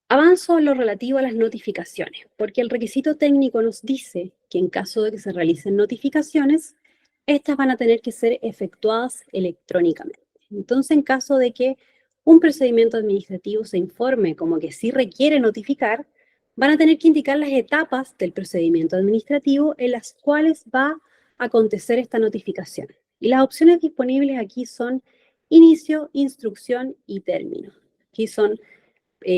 Avanzo en lo relativo a las notificaciones, porque el requisito técnico nos dice que en caso de que se realicen notificaciones, estas van a tener que ser efectuadas electrónicamente. Entonces, en caso de que un procedimiento administrativo se informe como que sí requiere notificar, van a tener que indicar las etapas del procedimiento administrativo en las cuales va a acontecer esta notificación. Y las opciones disponibles aquí son inicio, instrucción y término. Aquí son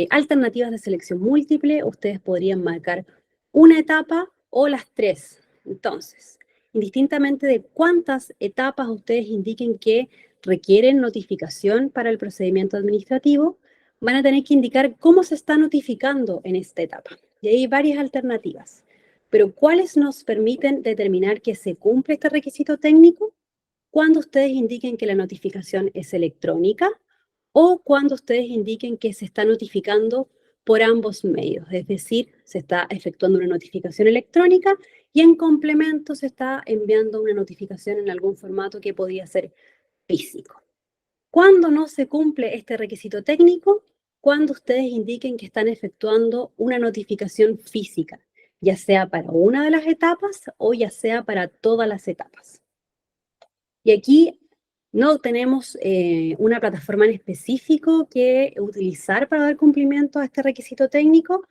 alternativas de selección múltiple. Ustedes podrían marcar una etapa o las tres. Entonces, indistintamente de cuántas etapas ustedes indiquen que requieren notificación para el procedimiento administrativo, van a tener que indicar cómo se está notificando en esta etapa. Y hay varias alternativas. Pero ¿cuáles nos permiten determinar que se cumple este requisito técnico? Cuando ustedes indiquen que la notificación es electrónica o cuando ustedes indiquen que se está notificando por ambos medios, es decir, se está efectuando una notificación electrónica y en complemento se está enviando una notificación en algún formato que podría ser físico. ¿Cuándo no se cumple este requisito técnico? Cuando ustedes indiquen que están efectuando una notificación física, ya sea para una de las etapas o ya sea para todas las etapas. Y aquí no tenemos una plataforma en específico que utilizar para dar cumplimiento a este requisito técnico.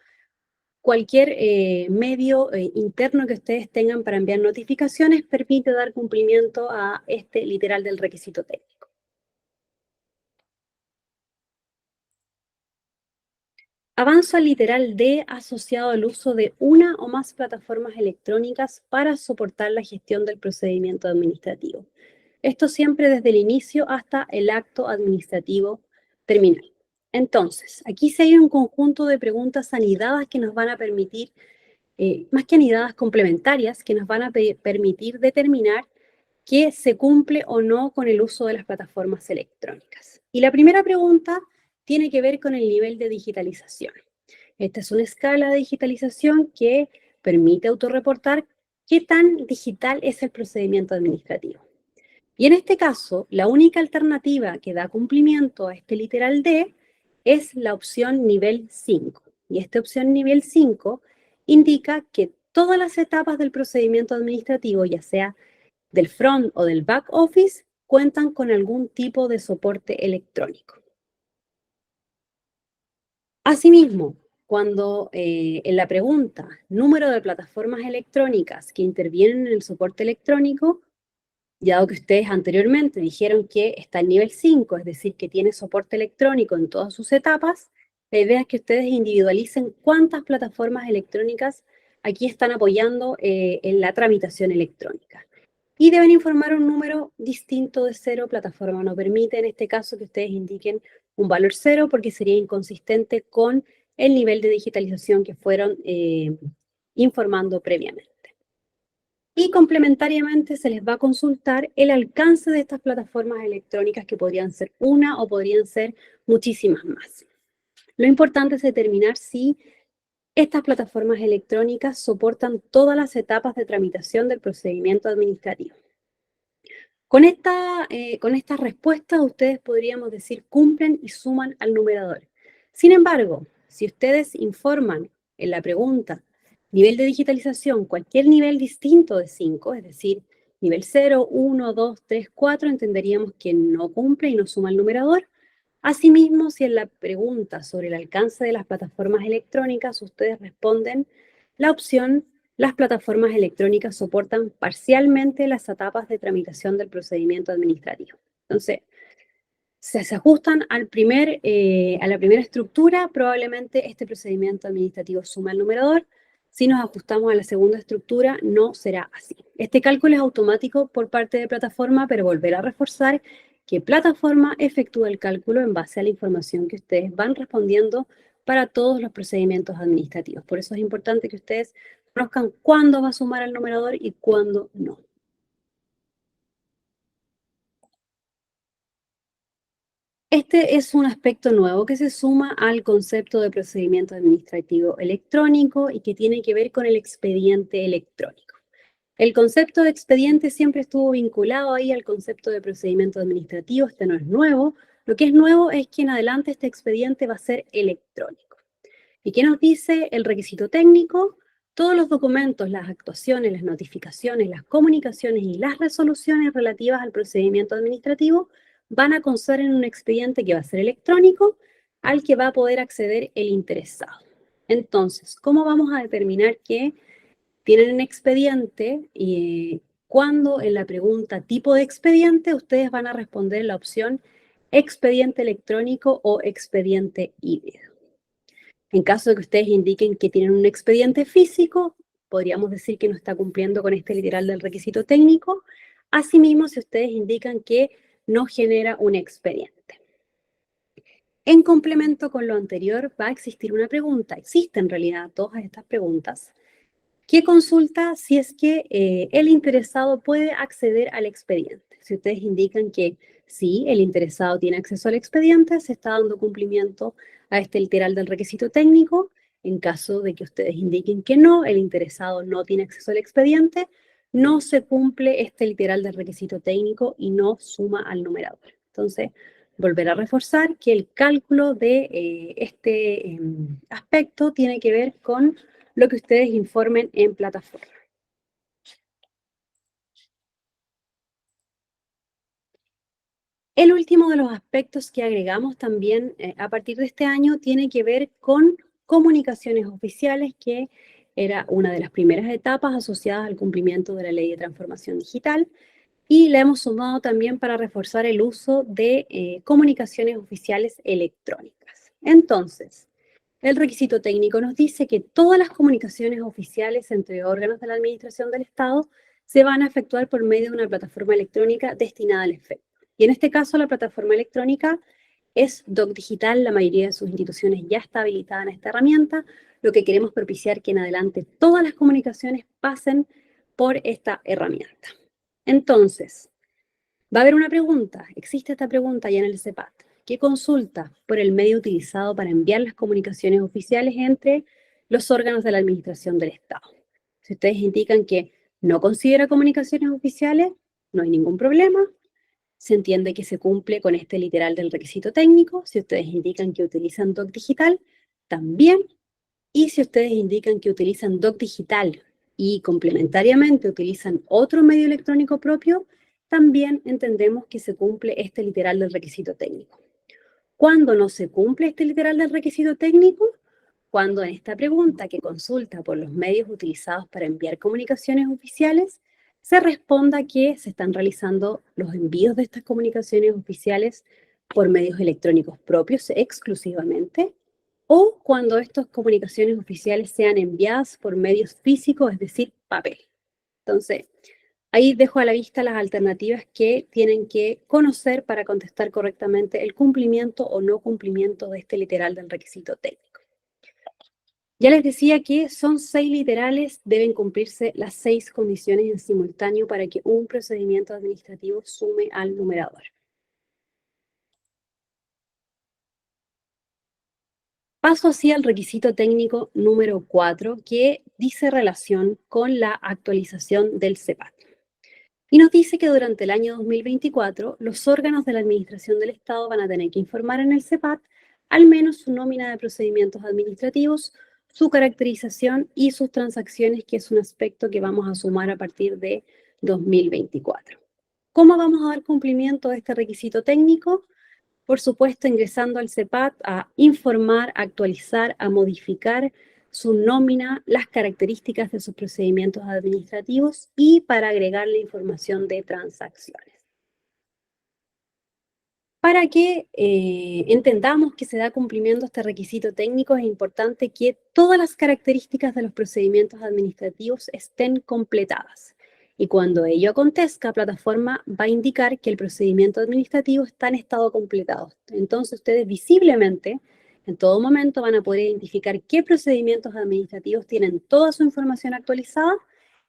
Cualquier medio interno que ustedes tengan para enviar notificaciones permite dar cumplimiento a este literal del requisito técnico. Avanzo al literal D asociado al uso de una o más plataformas electrónicas para soportar la gestión del procedimiento administrativo. Esto siempre desde el inicio hasta el acto administrativo terminal. Entonces, aquí sí hay un conjunto de preguntas anidadas que nos van a permitir, más que anidadas complementarias, que nos van a permitir determinar que se cumple o no con el uso de las plataformas electrónicas. Y la primera pregunta tiene que ver con el nivel de digitalización. Esta es una escala de digitalización que permite autorreportar qué tan digital es el procedimiento administrativo. Y en este caso, la única alternativa que da cumplimiento a este literal D es la opción nivel 5. Y esta opción nivel 5 indica que todas las etapas del procedimiento administrativo, ya sea del front o del back office, cuentan con algún tipo de soporte electrónico. Asimismo, cuando en la pregunta número de plataformas electrónicas que intervienen en el soporte electrónico, ya dado que ustedes anteriormente dijeron que está en nivel 5, es decir, que tiene soporte electrónico en todas sus etapas, la idea es que ustedes individualicen cuántas plataformas electrónicas aquí están apoyando en la tramitación electrónica. Y deben informar un número distinto de 0, plataforma no permite, en este caso que ustedes indiquen un valor 0 porque sería inconsistente con el nivel de digitalización que fueron informando previamente. Y complementariamente se les va a consultar el alcance de estas plataformas electrónicas, que podrían ser una o podrían ser muchísimas más. Lo importante es determinar si estas plataformas electrónicas soportan todas las etapas de tramitación del procedimiento administrativo. Con estas respuestas ustedes podríamos decir cumplen y suman al numerador. Sin embargo, si ustedes informan en la pregunta nivel de digitalización cualquier nivel distinto de 5, es decir, nivel 0, 1, 2, 3, 4, entenderíamos que no cumple y no suma al numerador. Asimismo, si en la pregunta sobre el alcance de las plataformas electrónicas ustedes responden la opción las plataformas electrónicas soportan parcialmente las etapas de tramitación del procedimiento administrativo. Entonces, si se ajustan a la primera estructura, probablemente este procedimiento administrativo suma al numerador. Si nos ajustamos a la segunda estructura, no será así. Este cálculo es automático por parte de plataforma, pero volver a reforzar que plataforma efectúa el cálculo en base a la información que ustedes van respondiendo para todos los procedimientos administrativos. Por eso es importante que ustedes conozcan cuándo va a sumar al numerador y cuándo no. Este es un aspecto nuevo que se suma al concepto de procedimiento administrativo electrónico y que tiene que ver con el expediente electrónico. El concepto de expediente siempre estuvo vinculado ahí al concepto de procedimiento administrativo, este no es nuevo. Lo que es nuevo es que en adelante este expediente va a ser electrónico. ¿Y qué nos dice el requisito técnico? Todos los documentos, las actuaciones, las notificaciones, las comunicaciones y las resoluciones relativas al procedimiento administrativo van a constar en un expediente que va a ser electrónico, al que va a poder acceder el interesado. Entonces, ¿cómo vamos a determinar que tienen un expediente? Y cuando en la pregunta tipo de expediente, ustedes van a responder la opción expediente electrónico o expediente híbrido. En caso de que ustedes indiquen que tienen un expediente físico, podríamos decir que no está cumpliendo con este literal del requisito técnico. Asimismo, si ustedes indican que no genera un expediente. En complemento con lo anterior, va a existir una pregunta. Existe en realidad todas estas preguntas que consulta si es que el interesado puede acceder al expediente. Si ustedes indican que sí, el interesado tiene acceso al expediente, se está dando cumplimiento a este literal del requisito técnico. En caso de que ustedes indiquen que no, el interesado no tiene acceso al expediente, no se cumple este literal del requisito técnico y no suma al numerador. Entonces, volver a reforzar que el cálculo de este aspecto tiene que ver con lo que ustedes informen en plataforma. El último de los aspectos que agregamos también a partir de este año tiene que ver con comunicaciones oficiales, que era una de las primeras etapas asociadas al cumplimiento de la Ley de Transformación Digital, y la hemos sumado también para reforzar el uso de comunicaciones oficiales electrónicas. Entonces, el requisito técnico nos dice que todas las comunicaciones oficiales entre órganos de la Administración del Estado se van a efectuar por medio de una plataforma electrónica destinada al efecto. Y en este caso, la plataforma electrónica es Doc Digital. La mayoría de sus instituciones ya está habilitada en esta herramienta. Lo que queremos propiciar que en adelante todas las comunicaciones pasen por esta herramienta. Entonces, va a haber una pregunta. Existe esta pregunta ya en el CEPAT. ¿Qué consulta por el medio utilizado para enviar las comunicaciones oficiales entre los órganos de la Administración del Estado? Si ustedes indican que no considera comunicaciones oficiales, no hay ningún problema. Se entiende que se cumple con este literal del requisito técnico. Si ustedes indican que utilizan Doc Digital, también. Y si ustedes indican que utilizan Doc Digital y complementariamente utilizan otro medio electrónico propio, también entendemos que se cumple este literal del requisito técnico. ¿Cuándo no se cumple este literal del requisito técnico? Cuando en esta pregunta que consulta por los medios utilizados para enviar comunicaciones oficiales, se responda que se están realizando los envíos de estas comunicaciones oficiales por medios electrónicos propios exclusivamente, o cuando estas comunicaciones oficiales sean enviadas por medios físicos, es decir, papel. Entonces, ahí dejo a la vista las alternativas que tienen que conocer para contestar correctamente el cumplimiento o no cumplimiento de este literal del requisito técnico. Ya les decía que son 6 literales, deben cumplirse las 6 condiciones en simultáneo para que un procedimiento administrativo sume al numerador. Paso así al requisito técnico número 4, que dice relación con la actualización del CEPAT. Y nos dice que durante el año 2024, los órganos de la Administración del Estado van a tener que informar en el CEPAT al menos su nómina de procedimientos administrativos, su caracterización y sus transacciones, que es un aspecto que vamos a sumar a partir de 2024. ¿Cómo vamos a dar cumplimiento a este requisito técnico? Por supuesto, ingresando al CEPAT a informar, a actualizar, a modificar su nómina, las características de sus procedimientos administrativos y para agregar la información de transacciones. Para que entendamos que se da cumplimiento a este requisito técnico, es importante que todas las características de los procedimientos administrativos estén completadas. Y cuando ello acontezca, plataforma va a indicar que el procedimiento administrativo está en estado completado. Entonces, ustedes visiblemente, en todo momento, van a poder identificar qué procedimientos administrativos tienen toda su información actualizada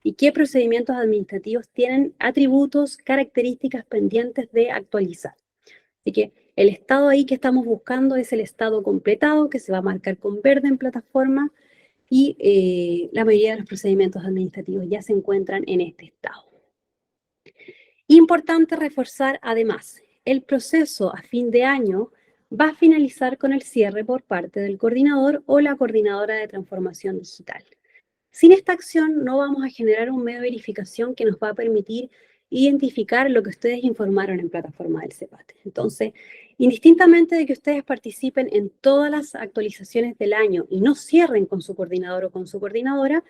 y qué procedimientos administrativos tienen atributos, características pendientes de actualizar. Así que el estado ahí que estamos buscando es el estado completado, que se va a marcar con verde en plataforma, y la mayoría de los procedimientos administrativos ya se encuentran en este estado. Importante reforzar además, el proceso a fin de año va a finalizar con el cierre por parte del coordinador o la coordinadora de transformación digital. Sin esta acción no vamos a generar un medio de verificación que nos va a permitir identificar lo que ustedes informaron en plataforma del CEPAT. Entonces, indistintamente de que ustedes participen en todas las actualizaciones del año y no cierren con su coordinador o con su coordinadora,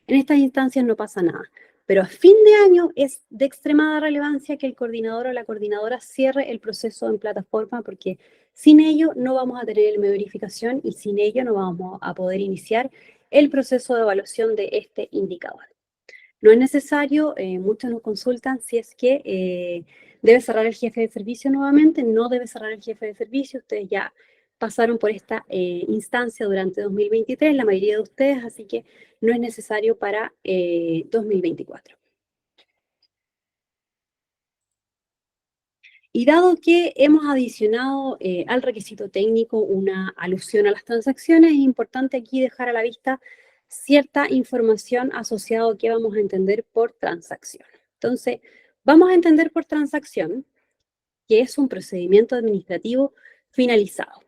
en estas instancias no pasa nada. Pero a fin de año es de extremada relevancia que el coordinador o la coordinadora cierre el proceso en plataforma, porque sin ello no vamos a tener el medio de verificación y sin ello no vamos a poder iniciar el proceso de evaluación de este indicador. No es necesario, muchos nos consultan si es que debe cerrar el jefe de servicio nuevamente. No debe cerrar el jefe de servicio, ustedes ya pasaron por esta instancia durante 2023, la mayoría de ustedes, así que no es necesario para 2024. Y dado que hemos adicionado al requisito técnico una alusión a las transacciones, es importante aquí dejar a la vista cierta información asociada a qué vamos a entender por transacción. Entonces, vamos a entender por transacción que es un procedimiento administrativo finalizado.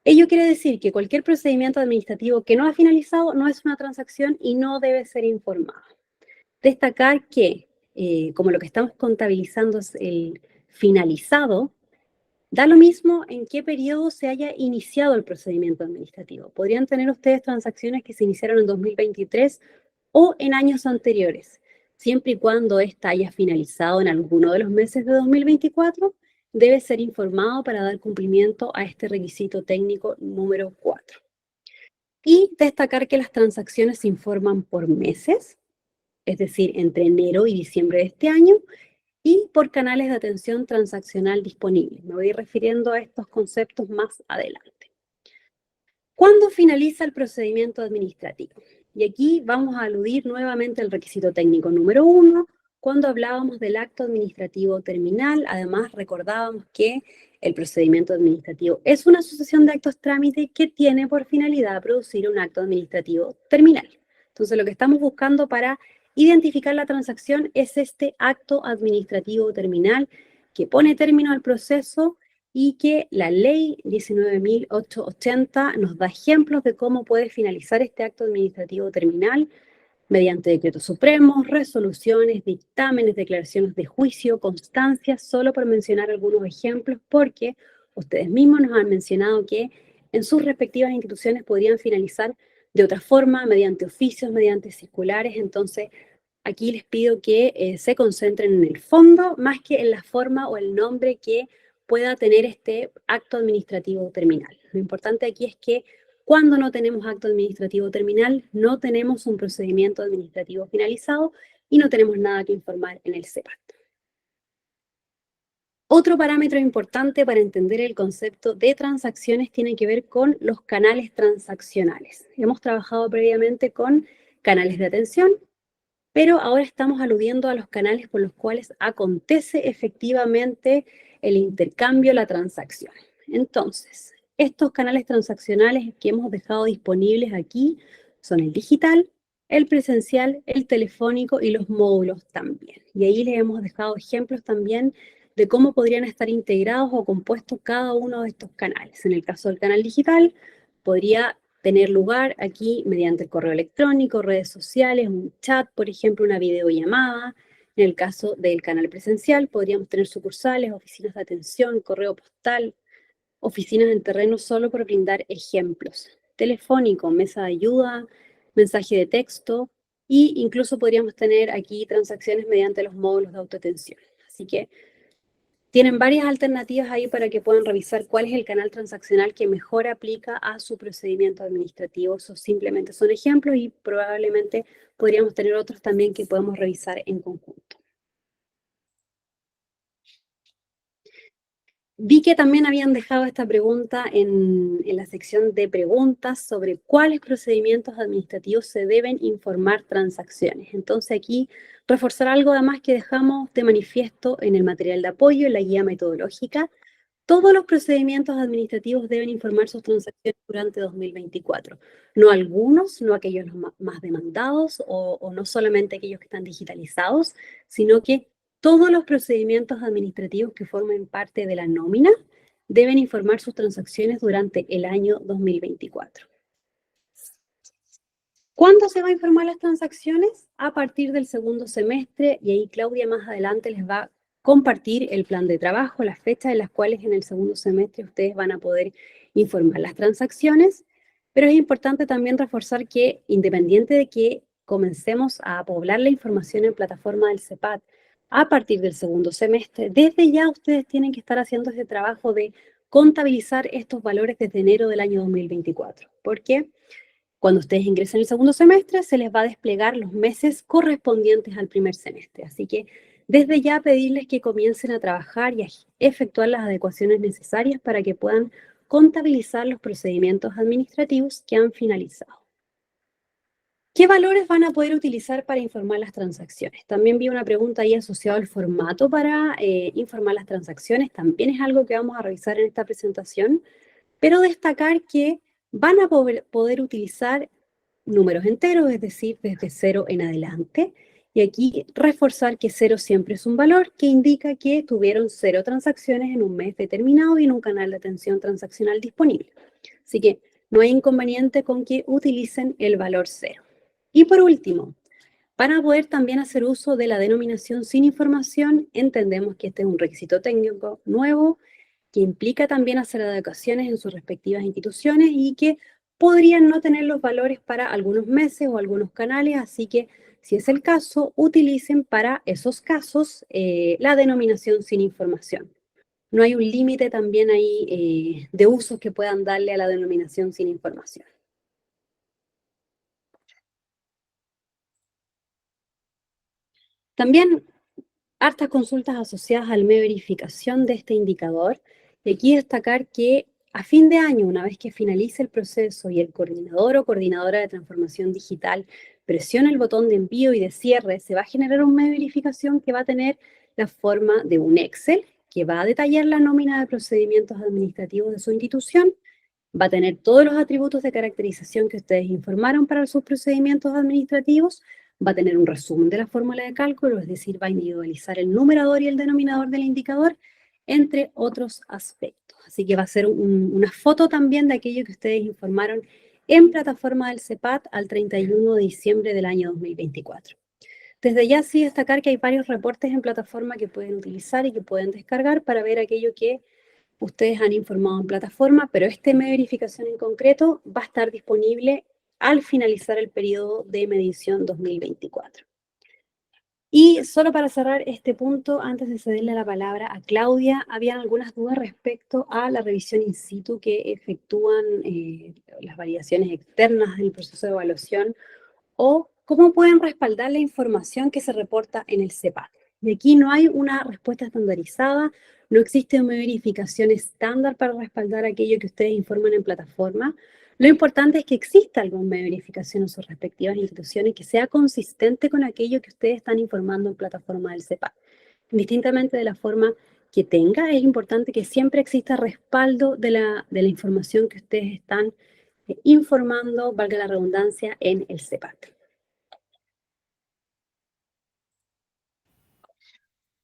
Ello quiere decir que cualquier procedimiento administrativo que no ha finalizado no es una transacción y no debe ser informado. Destacar que, como lo que estamos contabilizando es el finalizado, da lo mismo en qué periodo se haya iniciado el procedimiento administrativo. Podrían tener ustedes transacciones que se iniciaron en 2023 o en años anteriores. Siempre y cuando ésta haya finalizado en alguno de los meses de 2024, debe ser informado para dar cumplimiento a este requisito técnico número 4. Y destacar que las transacciones se informan por meses, es decir, entre enero y diciembre de este año, y por canales de atención transaccional disponibles. Me voy a ir refiriendo a estos conceptos más adelante. ¿Cuándo finaliza el procedimiento administrativo? Y aquí vamos a aludir nuevamente al requisito técnico número 1, cuando hablábamos del acto administrativo terminal. Además, recordábamos que el procedimiento administrativo es una sucesión de actos trámite que tiene por finalidad producir un acto administrativo terminal. Entonces, lo que estamos buscando para identificar la transacción es este acto administrativo terminal que pone término al proceso y que la ley 19.880 nos da ejemplos de cómo puede finalizar este acto administrativo terminal mediante decretos supremos, resoluciones, dictámenes, declaraciones de juicio, constancias, solo por mencionar algunos ejemplos, porque ustedes mismos nos han mencionado que en sus respectivas instituciones podrían finalizar de otra forma, mediante oficios, mediante circulares. Entonces, aquí les pido que se concentren en el fondo más que en la forma o el nombre que pueda tener este acto administrativo terminal. Lo importante aquí es que cuando no tenemos acto administrativo terminal, no tenemos un procedimiento administrativo finalizado y no tenemos nada que informar en el CEPAT. Otro parámetro importante para entender el concepto de transacciones tiene que ver con los canales transaccionales. Hemos trabajado previamente con canales de atención, pero ahora estamos aludiendo a los canales por los cuales acontece efectivamente el intercambio, la transacción. Entonces, estos canales transaccionales que hemos dejado disponibles aquí son el digital, el presencial, el telefónico y los módulos también. Y ahí les hemos dejado ejemplos también de cómo podrían estar integrados o compuestos cada uno de estos canales. En el caso del canal digital, podría tener lugar aquí mediante el correo electrónico, redes sociales, un chat, por ejemplo, una videollamada. En el caso del canal presencial, podríamos tener sucursales, oficinas de atención, correo postal, oficinas en terreno, solo por brindar ejemplos. Telefónico, mesa de ayuda, mensaje de texto, e incluso podríamos tener aquí transacciones mediante los módulos de autoatención. Así que tienen varias alternativas ahí para que puedan revisar cuál es el canal transaccional que mejor aplica a su procedimiento administrativo. Esos simplemente son ejemplos y probablemente podríamos tener otros también que podemos revisar en conjunto. Vi que también habían dejado esta pregunta en la sección de preguntas sobre cuáles procedimientos administrativos se deben informar transacciones. Entonces aquí reforzar algo además que dejamos de manifiesto en el material de apoyo, en la guía metodológica. Todos los procedimientos administrativos deben informar sus transacciones durante 2024. No algunos, no aquellos más demandados o no solamente aquellos que están digitalizados, sino que todos los procedimientos administrativos que formen parte de la nómina deben informar sus transacciones durante el año 2024. ¿Cuándo se va a informar las transacciones? A partir del segundo semestre, y ahí Claudia más adelante les va a compartir el plan de trabajo, las fechas en las cuales en el segundo semestre ustedes van a poder informar las transacciones, pero es importante también reforzar que independiente de que comencemos a poblar la información en plataforma del CEPAT a partir del segundo semestre, desde ya ustedes tienen que estar haciendo ese trabajo de contabilizar estos valores desde enero del año 2024. ¿Por qué? Cuando ustedes ingresen el segundo semestre, se les va a desplegar los meses correspondientes al primer semestre. Así que desde ya pedirles que comiencen a trabajar y a efectuar las adecuaciones necesarias para que puedan contabilizar los procedimientos administrativos que han finalizado. ¿Qué valores van a poder utilizar para informar las transacciones? También vi una pregunta ahí asociada al formato para informar las transacciones. También es algo que vamos a revisar en esta presentación, pero destacar que van a poder utilizar números enteros, es decir, desde 0 en adelante. Y aquí reforzar que 0 siempre es un valor que indica que tuvieron 0 transacciones en un mes determinado y en un canal de atención transaccional disponible. Así que no hay inconveniente con que utilicen el valor 0. Y por último, para poder también hacer uso de la denominación sin información, entendemos que este es un requisito técnico nuevo que implica también hacer adecuaciones en sus respectivas instituciones y que podrían no tener los valores para algunos meses o algunos canales, así que si es el caso, utilicen para esos casos la denominación sin información. No hay un límite también ahí de usos que puedan darle a la denominación sin información. También hartas consultas asociadas al medio de verificación de este indicador. Y aquí destacar que a fin de año, una vez que finalice el proceso y el coordinador o coordinadora de transformación digital presiona el botón de envío y de cierre, se va a generar un medio de verificación que va a tener la forma de un Excel, que va a detallar la nómina de procedimientos administrativos de su institución, va a tener todos los atributos de caracterización que ustedes informaron para sus procedimientos administrativos, va a tener un resumen de la fórmula de cálculo, es decir, va a individualizar el numerador y el denominador del indicador, entre otros aspectos. Así que va a ser una foto también de aquello que ustedes informaron en plataforma del CEPAT al 31 de diciembre del año 2024. Desde ya sí destacar que hay varios reportes en plataforma que pueden utilizar y que pueden descargar para ver aquello que ustedes han informado en plataforma, pero este medio de verificación en concreto va a estar disponible al finalizar el periodo de medición 2024. Y solo para cerrar este punto, antes de cederle la palabra a Claudia, habían algunas dudas respecto a la revisión in situ que efectúan las validaciones externas del proceso de evaluación o cómo pueden respaldar la información que se reporta en el CEPAT. Y aquí no hay una respuesta estandarizada, no existe una verificación estándar para respaldar aquello que ustedes informan en plataforma. Lo importante es que exista alguna verificación en sus respectivas instituciones que sea consistente con aquello que ustedes están informando en plataforma del CEPAT. Indistintamente de la forma que tenga, es importante que siempre exista respaldo de la información que ustedes están informando, valga la redundancia, en el CEPAT.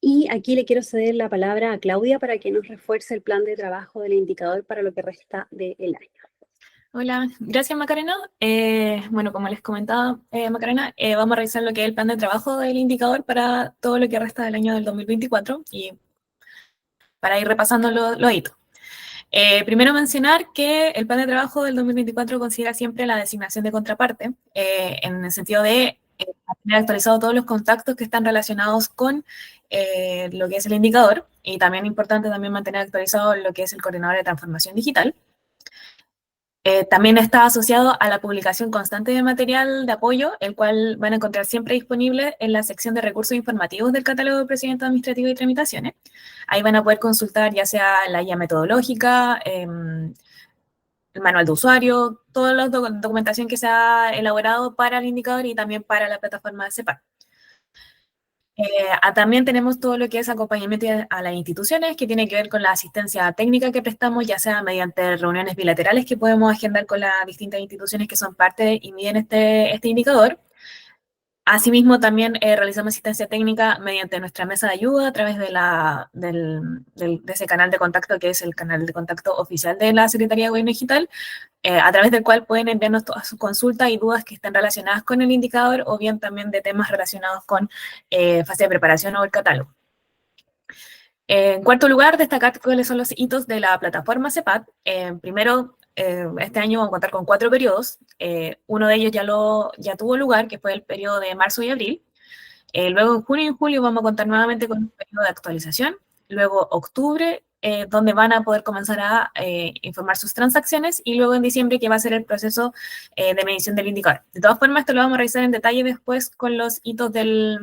Y aquí le quiero ceder la palabra a Claudia para que nos refuerce el plan de trabajo del indicador para lo que resta del año. Hola, gracias Macarena. Bueno, como les comentaba Macarena, vamos a revisar lo que es el plan de trabajo del indicador para todo lo que resta del año del 2024 y para ir repasando los hitos. Primero mencionar que el plan de trabajo del 2024 considera siempre la designación de contraparte, en el sentido de tener actualizado todos los contactos que están relacionados con lo que es el indicador, y también importante también mantener actualizado lo que es el coordinador de transformación digital. También está asociado a la publicación constante de material de apoyo, el cual van a encontrar siempre disponible en la sección de recursos informativos del catálogo de procedimientos administrativos y tramitaciones. Ahí van a poder consultar ya sea la guía metodológica, el manual de usuario, toda la documentación que se ha elaborado para el indicador y también para la plataforma de CEPAT. También tenemos todo lo que es acompañamiento a las instituciones, que tiene que ver con la asistencia técnica que prestamos, ya sea mediante reuniones bilaterales que podemos agendar con las distintas instituciones que son parte y miden este indicador. Asimismo, también realizamos asistencia técnica mediante nuestra mesa de ayuda a través de ese canal de contacto, que es el canal de contacto oficial de la Secretaría de Gobierno Digital, a través del cual pueden enviarnos todas sus consultas y dudas que estén relacionadas con el indicador o bien también de temas relacionados con fase de preparación o el catálogo. En cuarto lugar, destacar cuáles son los hitos de la plataforma CEPAT. Primero, este año vamos a contar con 4 periodos. Uno de ellos ya tuvo lugar, que fue el periodo de marzo y abril. Luego en junio y julio vamos a contar nuevamente con un periodo de actualización. Luego octubre, donde van a poder comenzar a informar sus transacciones. Y luego en diciembre, que va a ser el proceso de medición del indicador. De todas formas, esto lo vamos a revisar en detalle después con los hitos del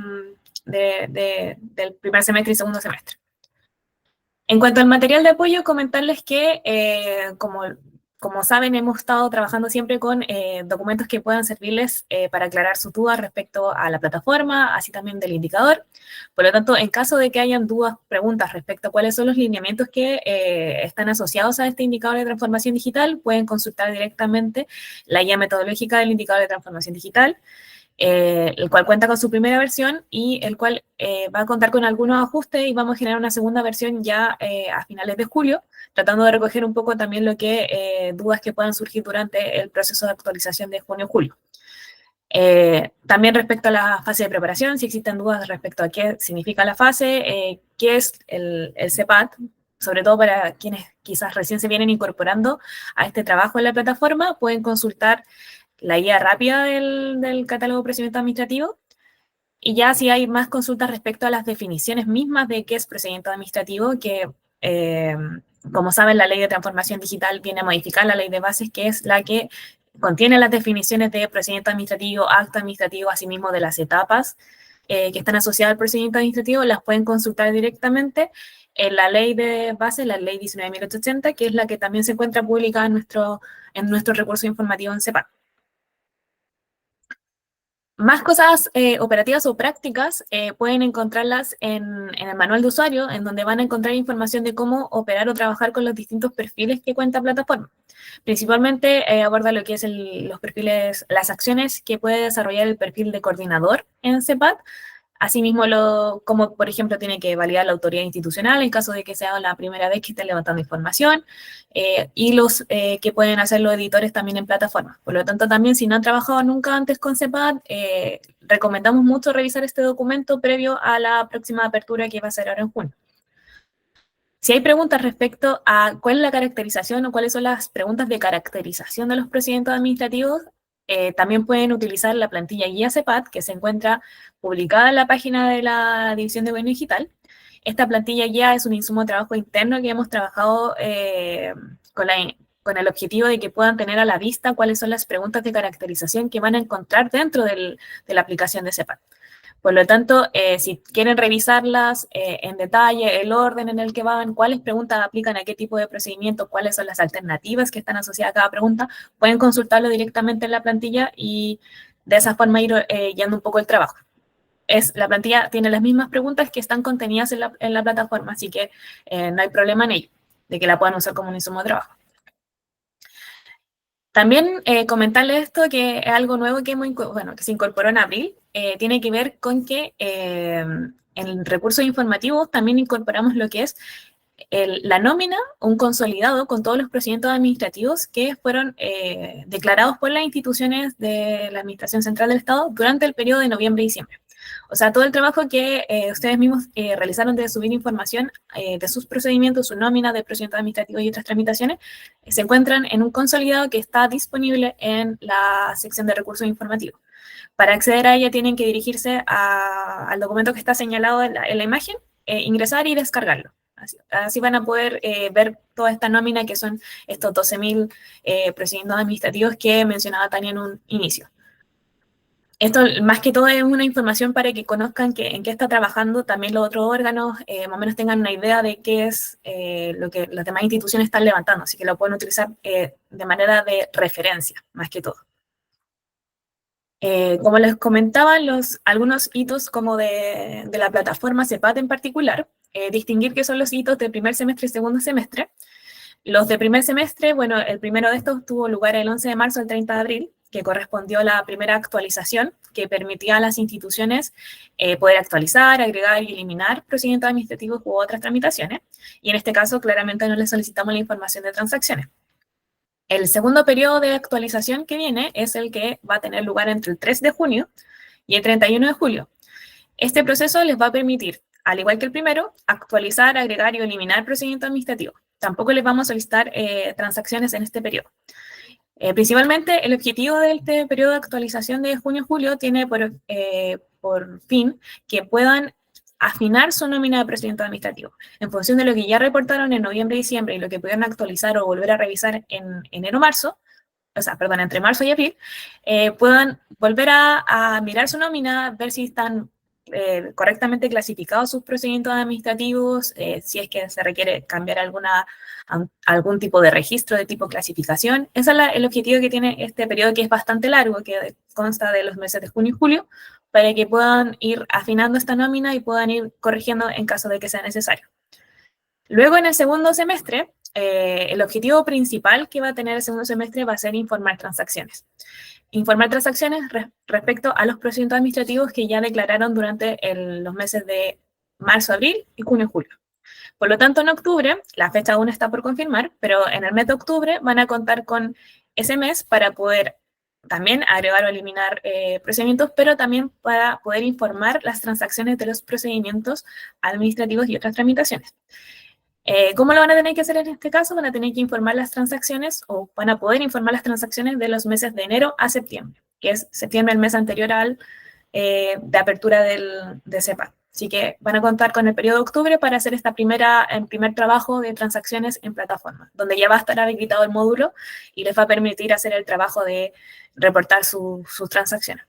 primer semestre y segundo semestre. En cuanto al material de apoyo, comentarles que, como saben, hemos estado trabajando siempre con documentos que puedan servirles para aclarar sus dudas respecto a la plataforma, así también del indicador. Por lo tanto, en caso de que hayan dudas, preguntas respecto a cuáles son los lineamientos que están asociados a este indicador de transformación digital, pueden consultar directamente la guía metodológica del indicador de transformación digital, el cual cuenta con su primera versión y el cual va a contar con algunos ajustes y vamos a generar una segunda versión ya a finales de julio, tratando de recoger un poco también lo que dudas que puedan surgir durante el proceso de actualización de junio-julio. También respecto a la fase de preparación, si existen dudas respecto a qué significa la fase, qué es el CEPAT, sobre todo para quienes quizás recién se vienen incorporando a este trabajo en la plataforma, pueden consultar la guía rápida del catálogo de procedimiento administrativo, y ya si hay más consultas respecto a las definiciones mismas de qué es procedimiento administrativo, que como saben, la ley de transformación digital viene a modificar la ley de bases, que es la que contiene las definiciones de procedimiento administrativo, acto administrativo, asimismo de las etapas que están asociadas al procedimiento administrativo, las pueden consultar directamente en la ley de base, la ley 19.880, que es la que también se encuentra publicada en nuestro recurso informativo en CEPAT. Más cosas operativas o prácticas pueden encontrarlas en el manual de usuario, en donde van a encontrar información de cómo operar o trabajar con los distintos perfiles que cuenta plataforma. Principalmente aborda lo que es los perfiles, las acciones que puede desarrollar el perfil de coordinador en CEPAT. Asimismo, como por ejemplo tiene que validar la autoridad institucional en caso de que sea la primera vez que esté levantando información, y los que pueden hacer los editores también en plataforma. Por lo tanto, también si no han trabajado nunca antes con CEPAT, recomendamos mucho revisar este documento previo a la próxima apertura que va a ser ahora en junio. Si hay preguntas respecto a cuál es la caracterización o cuáles son las preguntas de caracterización de los procedimientos administrativos, también pueden utilizar la plantilla guía CEPAT, que se encuentra publicada en la página de la División de Gobierno Digital. Esta plantilla guía es un insumo de trabajo interno que hemos trabajado con el objetivo de que puedan tener a la vista cuáles son las preguntas de caracterización que van a encontrar dentro de la aplicación de CEPAT. Por lo tanto, si quieren revisarlas en detalle, el orden en el que van, cuáles preguntas aplican a qué tipo de procedimiento, cuáles son las alternativas que están asociadas a cada pregunta, pueden consultarlo directamente en la plantilla y de esa forma ir guiando un poco el trabajo. La plantilla tiene las mismas preguntas que están contenidas en la plataforma, así que no hay problema en ello, de que la puedan usar como un insumo de trabajo. También comentarles esto, que es algo nuevo que se incorporó en abril, tiene que ver con que en recursos informativos también incorporamos lo que es la nómina, un consolidado con todos los procedimientos administrativos que fueron declarados por las instituciones de la Administración Central del Estado durante el periodo de noviembre y diciembre. O sea, todo el trabajo que ustedes mismos realizaron de subir información de sus procedimientos, su nómina de procedimientos administrativos y otras tramitaciones, se encuentran en un consolidado que está disponible en la sección de recursos informativos. Para acceder a ella tienen que dirigirse al documento que está señalado en la imagen, ingresar y descargarlo. Así van a poder ver toda esta nómina, que son estos 12.000 procedimientos administrativos que mencionaba Tania en un inicio. Esto, más que todo, es una información para que conozcan en qué está trabajando también los otros órganos, más o menos tengan una idea de qué es lo que las demás instituciones están levantando, así que lo pueden utilizar de manera de referencia, más que todo. Como les comentaba, algunos hitos como de la plataforma CEPAT en particular, distinguir qué son los hitos de primer semestre y segundo semestre. Los de primer semestre, bueno, el primero de estos tuvo lugar el 11 de marzo al 30 de abril, que correspondió a la primera actualización que permitía a las instituciones poder actualizar, agregar y eliminar procedimientos administrativos u otras tramitaciones. Y en este caso, claramente no les solicitamos la información de transacciones. El segundo periodo de actualización que viene es el que va a tener lugar entre el 3 de junio y el 31 de julio. Este proceso les va a permitir, al igual que el primero, actualizar, agregar y eliminar procedimientos administrativos. Tampoco les vamos a solicitar transacciones en este periodo. Principalmente, el objetivo de este periodo de actualización de junio-julio tiene por fin que puedan afinar su nómina de procedimiento administrativo. En función de lo que ya reportaron en noviembre y diciembre y lo que pudieron actualizar o volver a revisar en enero-marzo, entre marzo y abril, puedan volver a mirar su nómina, ver si están correctamente clasificados sus procedimientos administrativos, si es que se requiere cambiar algún tipo de registro de tipo clasificación. Ese es el objetivo que tiene este periodo, que es bastante largo, que consta de los meses de junio y julio, para que puedan ir afinando esta nómina y puedan ir corrigiendo en caso de que sea necesario. Luego, en el segundo semestre, el objetivo principal que va a tener el segundo semestre va a ser informar transacciones. Informar transacciones respecto a los procedimientos administrativos que ya declararon durante los meses de marzo, abril y junio-julio. Por lo tanto, en octubre, la fecha aún está por confirmar, pero en el mes de octubre van a contar con ese mes para poder también agregar o eliminar procedimientos, pero también para poder informar las transacciones de los procedimientos administrativos y otras tramitaciones. ¿Cómo lo van a tener que hacer en este caso? Van a tener que informar las transacciones, o van a poder informar las transacciones de los meses de enero a septiembre, que es septiembre el mes anterior al de apertura de CEPAT. Así que van a contar con el periodo de octubre para hacer el primer trabajo de transacciones en plataforma, donde ya va a estar habilitado el módulo y les va a permitir hacer el trabajo de reportar sus transacciones.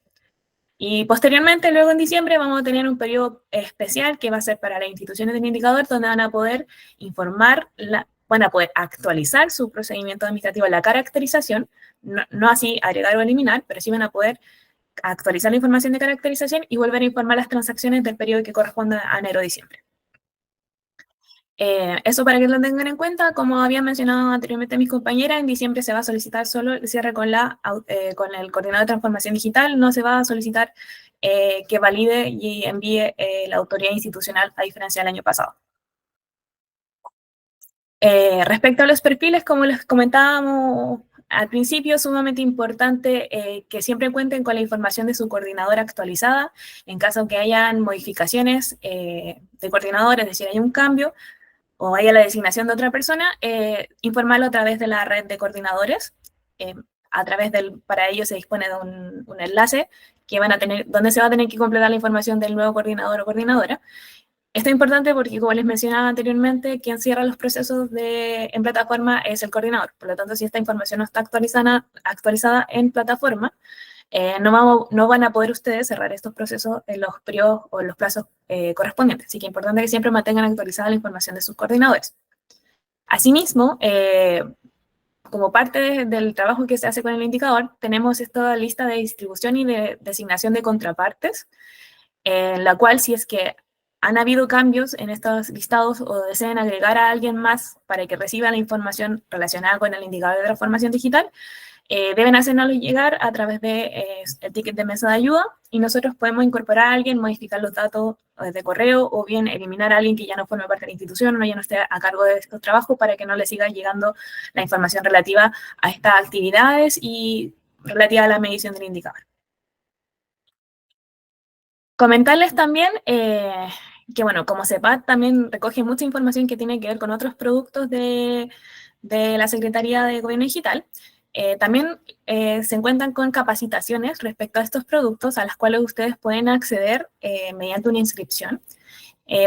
Y posteriormente, luego en diciembre, vamos a tener un periodo especial que va a ser para las instituciones del indicador, donde van a poder van a poder actualizar su procedimiento administrativo, la caracterización, no así agregar o eliminar, pero sí van a poder actualizar la información de caracterización y volver a informar las transacciones del periodo que corresponda a enero-diciembre. Eso para que lo tengan en cuenta. Como habían mencionado anteriormente mis compañeras, en diciembre se va a solicitar solo el cierre con el coordinador de transformación digital. No se va a solicitar que valide y envíe la autoridad institucional, a diferencia del año pasado. Respecto a los perfiles, como les comentábamos al principio, es sumamente importante que siempre cuenten con la información de su coordinador actualizada. En caso que hayan modificaciones de coordinador, es decir, hay un cambio, o haya la designación de otra persona, informarlo a través de la red de coordinadores. Para ello se dispone de un enlace que donde se va a tener que completar la información del nuevo coordinador o coordinadora. Esto es importante porque, como les mencionaba anteriormente, quien cierra los procesos en plataforma es el coordinador. Por lo tanto, si esta información no está actualizada en plataforma, no van a poder ustedes cerrar estos procesos en los periodos o en los plazos correspondientes. Así que es importante que siempre mantengan actualizada la información de sus coordinadores. Asimismo, como parte del trabajo que se hace con el indicador, tenemos esta lista de distribución y de designación de contrapartes, en la cual si es que han habido cambios en estos listados o deseen agregar a alguien más para que reciba la información relacionada con el indicador de transformación digital, deben hacernoslo llegar a través de el ticket de mesa de ayuda y nosotros podemos incorporar a alguien, modificar los datos de correo o bien eliminar a alguien que ya no forme parte de la institución o ya no esté a cargo de estos trabajos para que no le siga llegando la información relativa a estas actividades y relativa a la medición del indicador. Comentarles también que, bueno, como CEPAT también recoge mucha información que tiene que ver con otros productos de la Secretaría de Gobierno Digital. También se encuentran con capacitaciones respecto a estos productos a las cuales ustedes pueden acceder mediante una inscripción.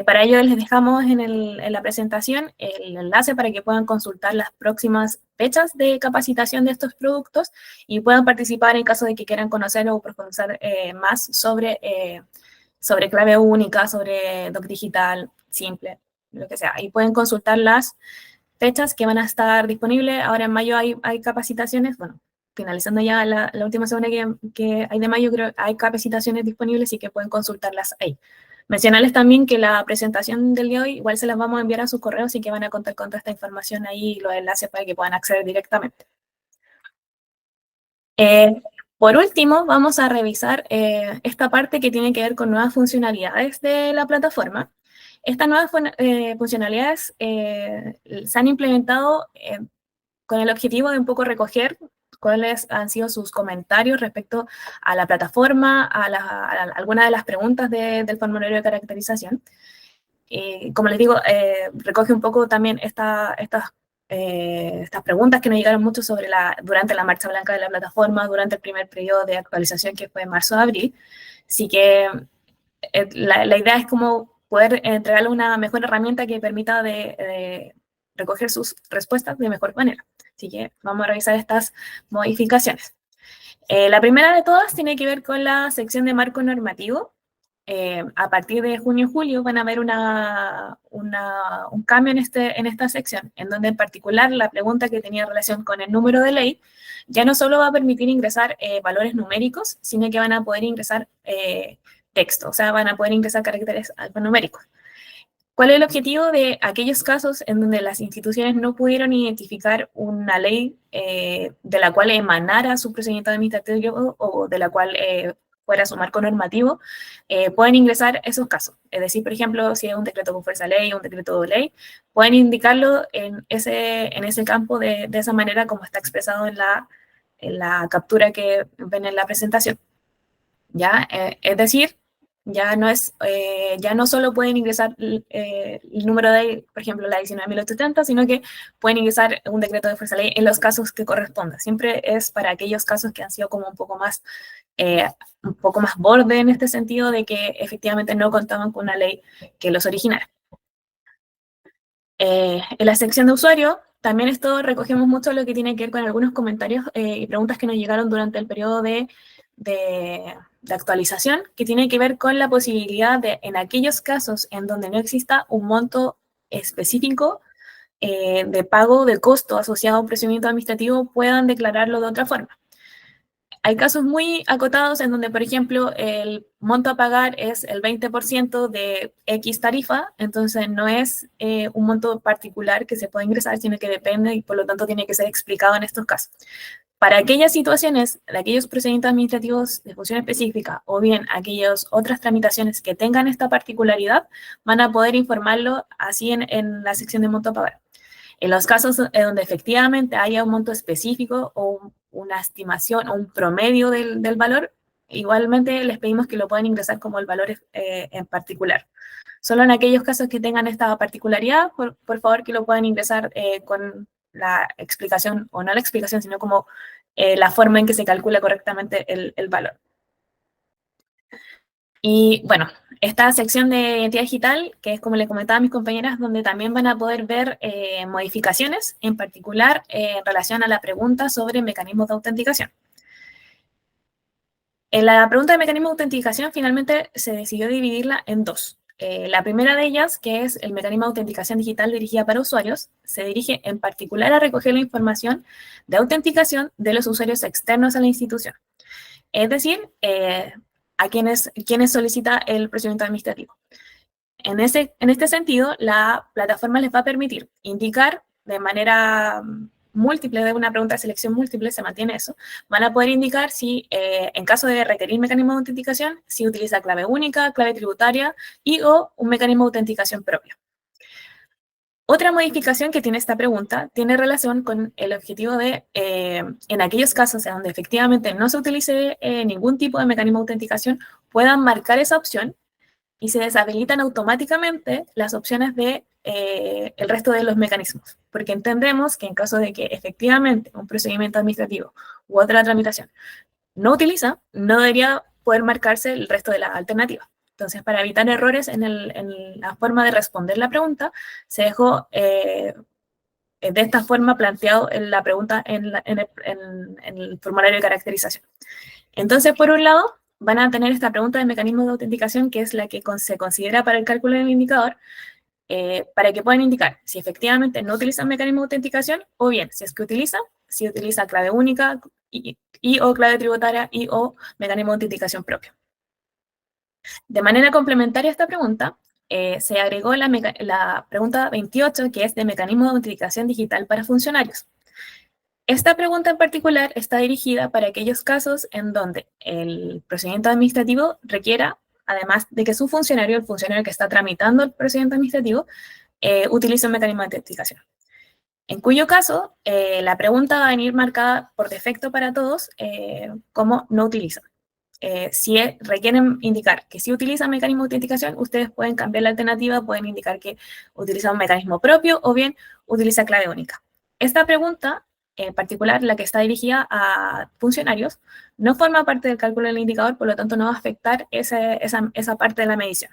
Para ello les dejamos en la presentación el enlace para que puedan consultar las próximas fechas de capacitación de estos productos y puedan participar en caso de que quieran conocer o profundizar más sobre clave única, sobre doc digital, simple, lo que sea. Y pueden consultar las fechas que van a estar disponibles. Ahora en mayo hay capacitaciones, bueno, finalizando ya la última semana que hay de mayo, creo hay capacitaciones disponibles y que pueden consultarlas ahí. Mencionarles también que la presentación del día de hoy igual se las vamos a enviar a sus correos, así que van a contar con toda esta información ahí y los enlaces para que puedan acceder directamente. Por último, vamos a revisar esta parte que tiene que ver con nuevas funcionalidades de la plataforma. Estas nuevas funcionalidades se han implementado con el objetivo de un poco recoger cuáles han sido sus comentarios respecto a la plataforma, a algunas de las preguntas del formulario de caracterización. Como les digo, recoge un poco también estas preguntas que nos llegaron mucho durante la marcha blanca de la plataforma, durante el primer periodo de actualización que fue en marzo-abril. Así que la idea es como poder entregarle una mejor herramienta que permita de recoger sus respuestas de mejor manera. Así que vamos a revisar estas modificaciones. La primera de todas tiene que ver con la sección de marco normativo. A partir de junio y julio van a haber un cambio en esta sección, en donde en particular la pregunta que tenía relación con el número de ley ya no solo va a permitir ingresar valores numéricos, sino que van a poder ingresar texto, o sea, van a poder ingresar caracteres alfanuméricos. ¿Cuál es el objetivo de aquellos casos en donde las instituciones no pudieron identificar una ley de la cual emanara su procedimiento administrativo o de la cual fuera su marco normativo? Pueden ingresar esos casos. Es decir, por ejemplo, si es un decreto con fuerza de ley o un decreto de ley, pueden indicarlo en ese campo de esa manera como está expresado en la captura que ven en la presentación. ¿Ya? Es decir, ya no solo pueden ingresar el número de, por ejemplo, la 19.870, sino que pueden ingresar un decreto de fuerza de ley en los casos que corresponda. Siempre es para aquellos casos que han sido como un poco más borde en este sentido de que efectivamente no contaban con una ley que los originara. En la sección de usuario, también esto recogemos mucho lo que tiene que ver con algunos comentarios y preguntas que nos llegaron durante el periodo de actualización, que tiene que ver con la posibilidad de, en aquellos casos en donde no exista un monto específico de pago de costo asociado a un procedimiento administrativo, puedan declararlo de otra forma. Hay casos muy acotados en donde, por ejemplo, el monto a pagar es el 20% de X tarifa, entonces no es un monto particular que se pueda ingresar, sino que depende y por lo tanto tiene que ser explicado en estos casos. Para aquellas situaciones de aquellos procedimientos administrativos de función específica o bien aquellas otras tramitaciones que tengan esta particularidad, van a poder informarlo así en la sección de monto a pagar. En los casos donde efectivamente haya un monto específico o una estimación o un promedio del valor, igualmente les pedimos que lo puedan ingresar como el valor en particular. Solo en aquellos casos que tengan esta particularidad, por favor que lo puedan ingresar con la explicación, o no la explicación, sino como la forma en que se calcula correctamente el valor. Y bueno, esta sección de identidad digital, que es como le comentaba a mis compañeras, donde también van a poder ver modificaciones, en particular en relación a la pregunta sobre mecanismos de autenticación. En la pregunta de mecanismo de autenticación, finalmente se decidió dividirla en dos. La primera de ellas, que es el mecanismo de autenticación digital dirigida para usuarios, se dirige en particular a recoger la información de autenticación de los usuarios externos a la institución. Es decir, a quienes solicita el procedimiento administrativo. En este sentido, la plataforma les va a permitir indicar de manera múltiple, de una pregunta de selección múltiple, se mantiene eso, van a poder indicar si, en caso de requerir mecanismo de autenticación, si utiliza clave única, clave tributaria y o un mecanismo de autenticación propio. Otra modificación que tiene esta pregunta tiene relación con el objetivo de, en aquellos casos en donde efectivamente no se utilice ningún tipo de mecanismo de autenticación, puedan marcar esa opción y se deshabilitan automáticamente las opciones de el resto de los mecanismos, porque entendemos que en caso de que efectivamente un procedimiento administrativo u otra tramitación no utiliza, no debería poder marcarse el resto de la alternativa. Entonces, para evitar errores en la forma de responder la pregunta, se dejó de esta forma planteado la pregunta en el formulario de caracterización. Entonces, por un lado, van a tener esta pregunta de mecanismo de autenticación, que es la que se considera para el cálculo del indicador, para que puedan indicar si efectivamente no utilizan mecanismo de autenticación, o bien, si es que si utiliza clave única y o clave tributaria y o mecanismo de autenticación propio. De manera complementaria a esta pregunta, se agregó la pregunta 28, que es de mecanismo de autenticación digital para funcionarios. Esta pregunta en particular está dirigida para aquellos casos en donde el procedimiento administrativo requiera, además de que su funcionario, el funcionario que está tramitando el procedimiento administrativo, utilice un mecanismo de autenticación. En cuyo caso, la pregunta va a venir marcada por defecto para todos como no utiliza. Si requieren indicar que sí utilizan mecanismo de autenticación, ustedes pueden cambiar la alternativa, pueden indicar que utiliza un mecanismo propio o bien utiliza clave única. Esta pregunta, en particular la que está dirigida a funcionarios, no forma parte del cálculo del indicador, por lo tanto no va a afectar esa parte de la medición.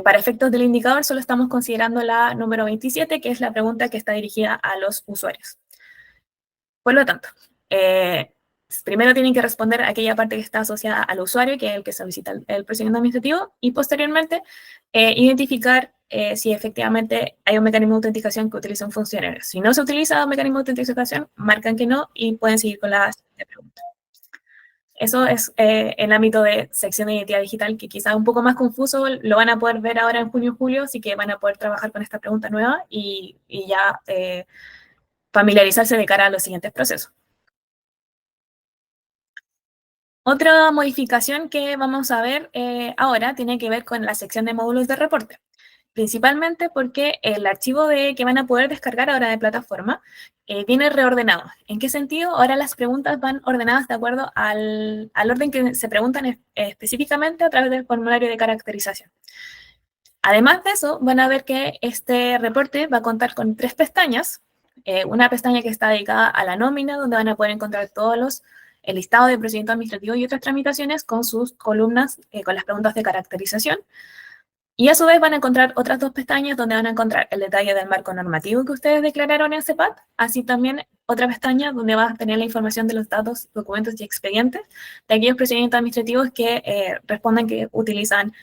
Para efectos del indicador solo estamos considerando la número 27, que es la pregunta que está dirigida a los usuarios. Por lo tanto, primero tienen que responder a aquella parte que está asociada al usuario, que es el que solicita el procedimiento administrativo, y posteriormente identificar si efectivamente hay un mecanismo de autenticación que utiliza un funcionario. Si no se utiliza un mecanismo de autenticación, marcan que no y pueden seguir con la siguiente pregunta. Eso es el ámbito de sección de identidad digital, que quizá es un poco más confuso, lo van a poder ver ahora en junio y julio, así que van a poder trabajar con esta pregunta nueva y ya familiarizarse de cara a los siguientes procesos. Otra modificación que vamos a ver ahora tiene que ver con la sección de módulos de reporte, principalmente porque el archivo que van a poder descargar ahora de plataforma viene reordenado. ¿En qué sentido? Ahora las preguntas van ordenadas de acuerdo al orden que se preguntan específicamente a través del formulario de caracterización. Además de eso, van a ver que este reporte va a contar con 3 pestañas. Una pestaña que está dedicada a la nómina, donde van a poder encontrar el listado de procedimiento administrativo y otras tramitaciones con sus columnas, con las preguntas de caracterización. Y a su vez van a encontrar otras 2 pestañas donde van a encontrar el detalle del marco normativo que ustedes declararon en CEPAT, así también otra pestaña donde van a tener la información de los datos, documentos y expedientes de aquellos procedimientos administrativos que responden que utilizan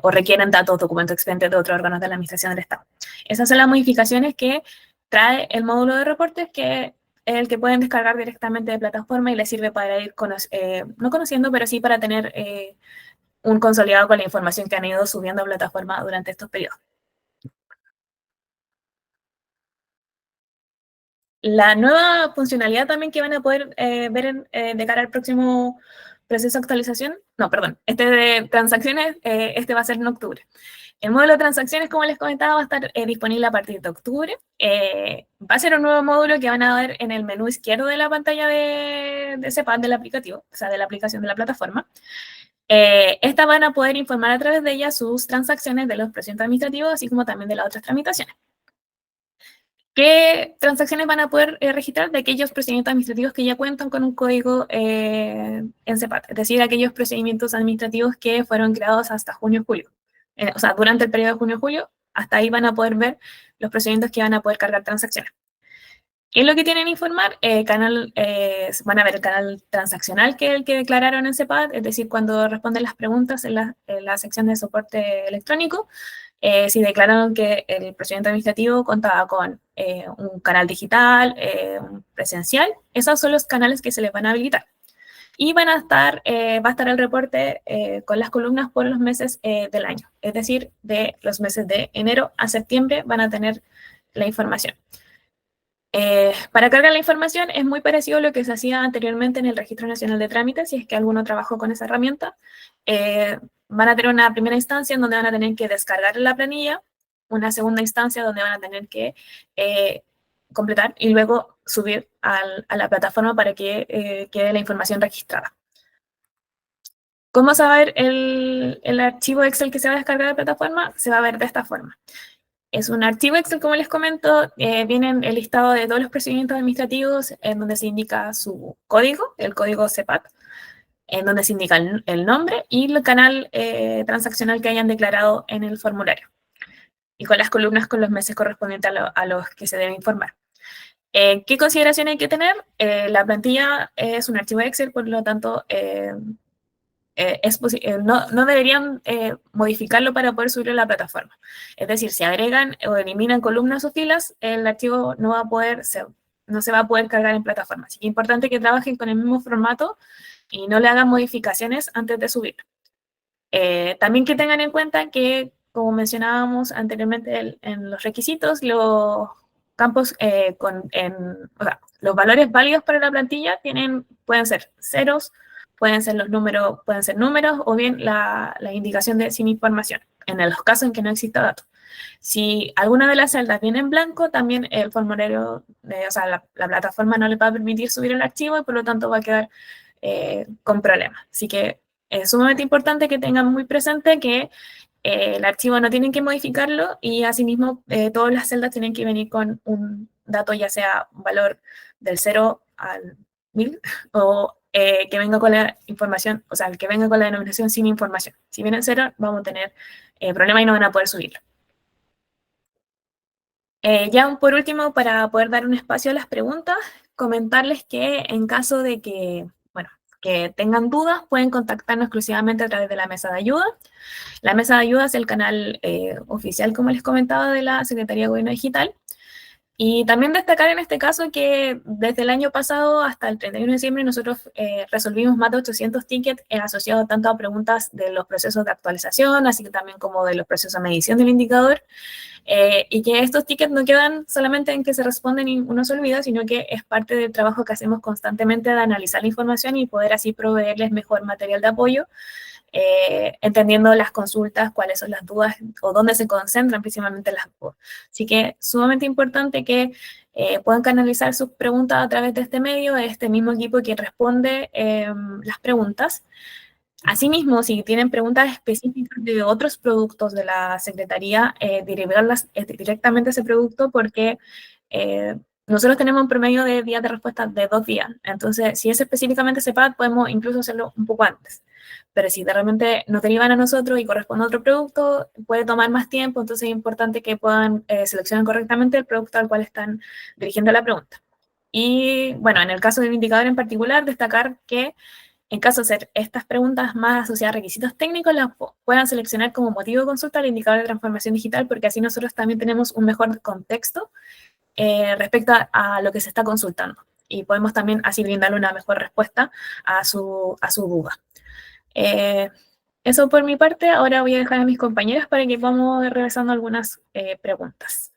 o requieren datos, documentos, expedientes de otros órganos de la Administración del Estado. Esas son las modificaciones que trae el módulo de reportes, que es el que pueden descargar directamente de plataforma y les sirve para ir no conociendo, pero sí para tener un consolidado con la información que han ido subiendo a plataforma durante estos periodos. La nueva funcionalidad también que van a poder ver de cara al próximo proceso de actualización, no, perdón, este de transacciones, este va a ser en octubre. El módulo de transacciones, como les comentaba, va a estar disponible a partir de octubre. Va a ser un nuevo módulo que van a ver en el menú izquierdo de la pantalla de CEPAT del aplicativo, o sea, de la aplicación de la plataforma. Estas van a poder informar a través de ellas sus transacciones de los procedimientos administrativos, así como también de las otras tramitaciones. ¿Qué transacciones van a poder registrar? De aquellos procedimientos administrativos que ya cuentan con un código en CEPAT, es decir, aquellos procedimientos administrativos que fueron creados hasta junio-julio. O sea, durante el periodo de junio-julio, hasta ahí van a poder ver los procedimientos que van a poder cargar transacciones. ¿Qué es lo que tienen que informar? Van a ver el canal transaccional, que es el que declararon en CEPAD, es decir, cuando responden las preguntas en la sección de soporte electrónico, si declararon que el procedimiento administrativo contaba con un canal digital, un presencial, esos son los canales que se les van a habilitar. Y va a estar el reporte con las columnas por los meses del año, es decir, de los meses de enero a septiembre van a tener la información. Para cargar la información es muy parecido a lo que se hacía anteriormente en el Registro Nacional de Trámites, si es que alguno trabajó con esa herramienta. Van a tener una primera instancia en donde van a tener que descargar la planilla, una segunda instancia donde van a tener que completar y luego subir a la plataforma para que quede la información registrada. ¿Cómo se va a ver el archivo Excel que se va a descargar de la plataforma? Se va a ver de esta forma. Es un archivo Excel, como les comento, viene el listado de todos los procedimientos administrativos en donde se indica su código, el código CEPAT, en donde se indica el nombre y el canal transaccional que hayan declarado en el formulario. Y con las columnas con los meses correspondientes a los que se debe informar. ¿Qué consideración hay que tener? La plantilla es un archivo Excel, por lo tanto, no deberían modificarlo para poder subirlo a la plataforma. Es decir, si agregan o eliminan columnas o filas, el archivo no se va a poder cargar en plataforma. Así que es importante que trabajen con el mismo formato y no le hagan modificaciones antes de subirlo. También que tengan en cuenta que, como mencionábamos anteriormente en los requisitos, los campos los valores válidos para la plantilla pueden ser ceros, pueden ser números o bien la indicación de sin información, en los casos en que no exista dato. Si alguna de las celdas viene en blanco, también el formulario, la plataforma no le va a permitir subir el archivo y por lo tanto va a quedar con problemas. Así que es sumamente importante que tengan muy presente que el archivo no tienen que modificarlo y asimismo todas las celdas tienen que venir con un dato, ya sea un valor del 0 al 1000 o que venga con la información, o sea, que venga con la denominación sin información. Si viene en 0, vamos a tener problemas y no van a poder subirlo. Ya por último, para poder dar un espacio a las preguntas, comentarles que en caso de que tengan dudas, pueden contactarnos exclusivamente a través de la mesa de ayuda. La mesa de ayuda es el canal oficial, como les comentaba, de la Secretaría de Gobierno Digital. Y también destacar en este caso que desde el año pasado hasta el 31 de diciembre nosotros resolvimos más de 800 tickets asociados tanto a preguntas de los procesos de actualización, así que también como de los procesos de medición del indicador, y que estos tickets no quedan solamente en que se responden y uno se olvida, sino que es parte del trabajo que hacemos constantemente de analizar la información y poder así proveerles mejor material de apoyo, entendiendo las consultas, cuáles son las dudas o dónde se concentran principalmente las dudas. Así que es sumamente importante que puedan canalizar sus preguntas a través de este medio, de este mismo equipo que responde las preguntas. Asimismo, si tienen preguntas específicas de otros productos de la Secretaría, derivarlas directamente a ese producto porque nosotros tenemos un promedio de días de respuesta de 2 días. Entonces, si es específicamente CEPAD, podemos incluso hacerlo un poco antes. Pero si de repente nos derivan a nosotros y corresponde a otro producto, puede tomar más tiempo, entonces es importante que puedan seleccionar correctamente el producto al cual están dirigiendo la pregunta. Y bueno, en el caso del indicador en particular, destacar que en caso de ser estas preguntas más asociadas a requisitos técnicos, las puedan seleccionar como motivo de consulta el indicador de transformación digital, porque así nosotros también tenemos un mejor contexto respecto a lo que se está consultando. Y podemos también así brindarle una mejor respuesta a su duda. Eso por mi parte. Ahora voy a dejar a mis compañeras para que vamos realizando algunas preguntas.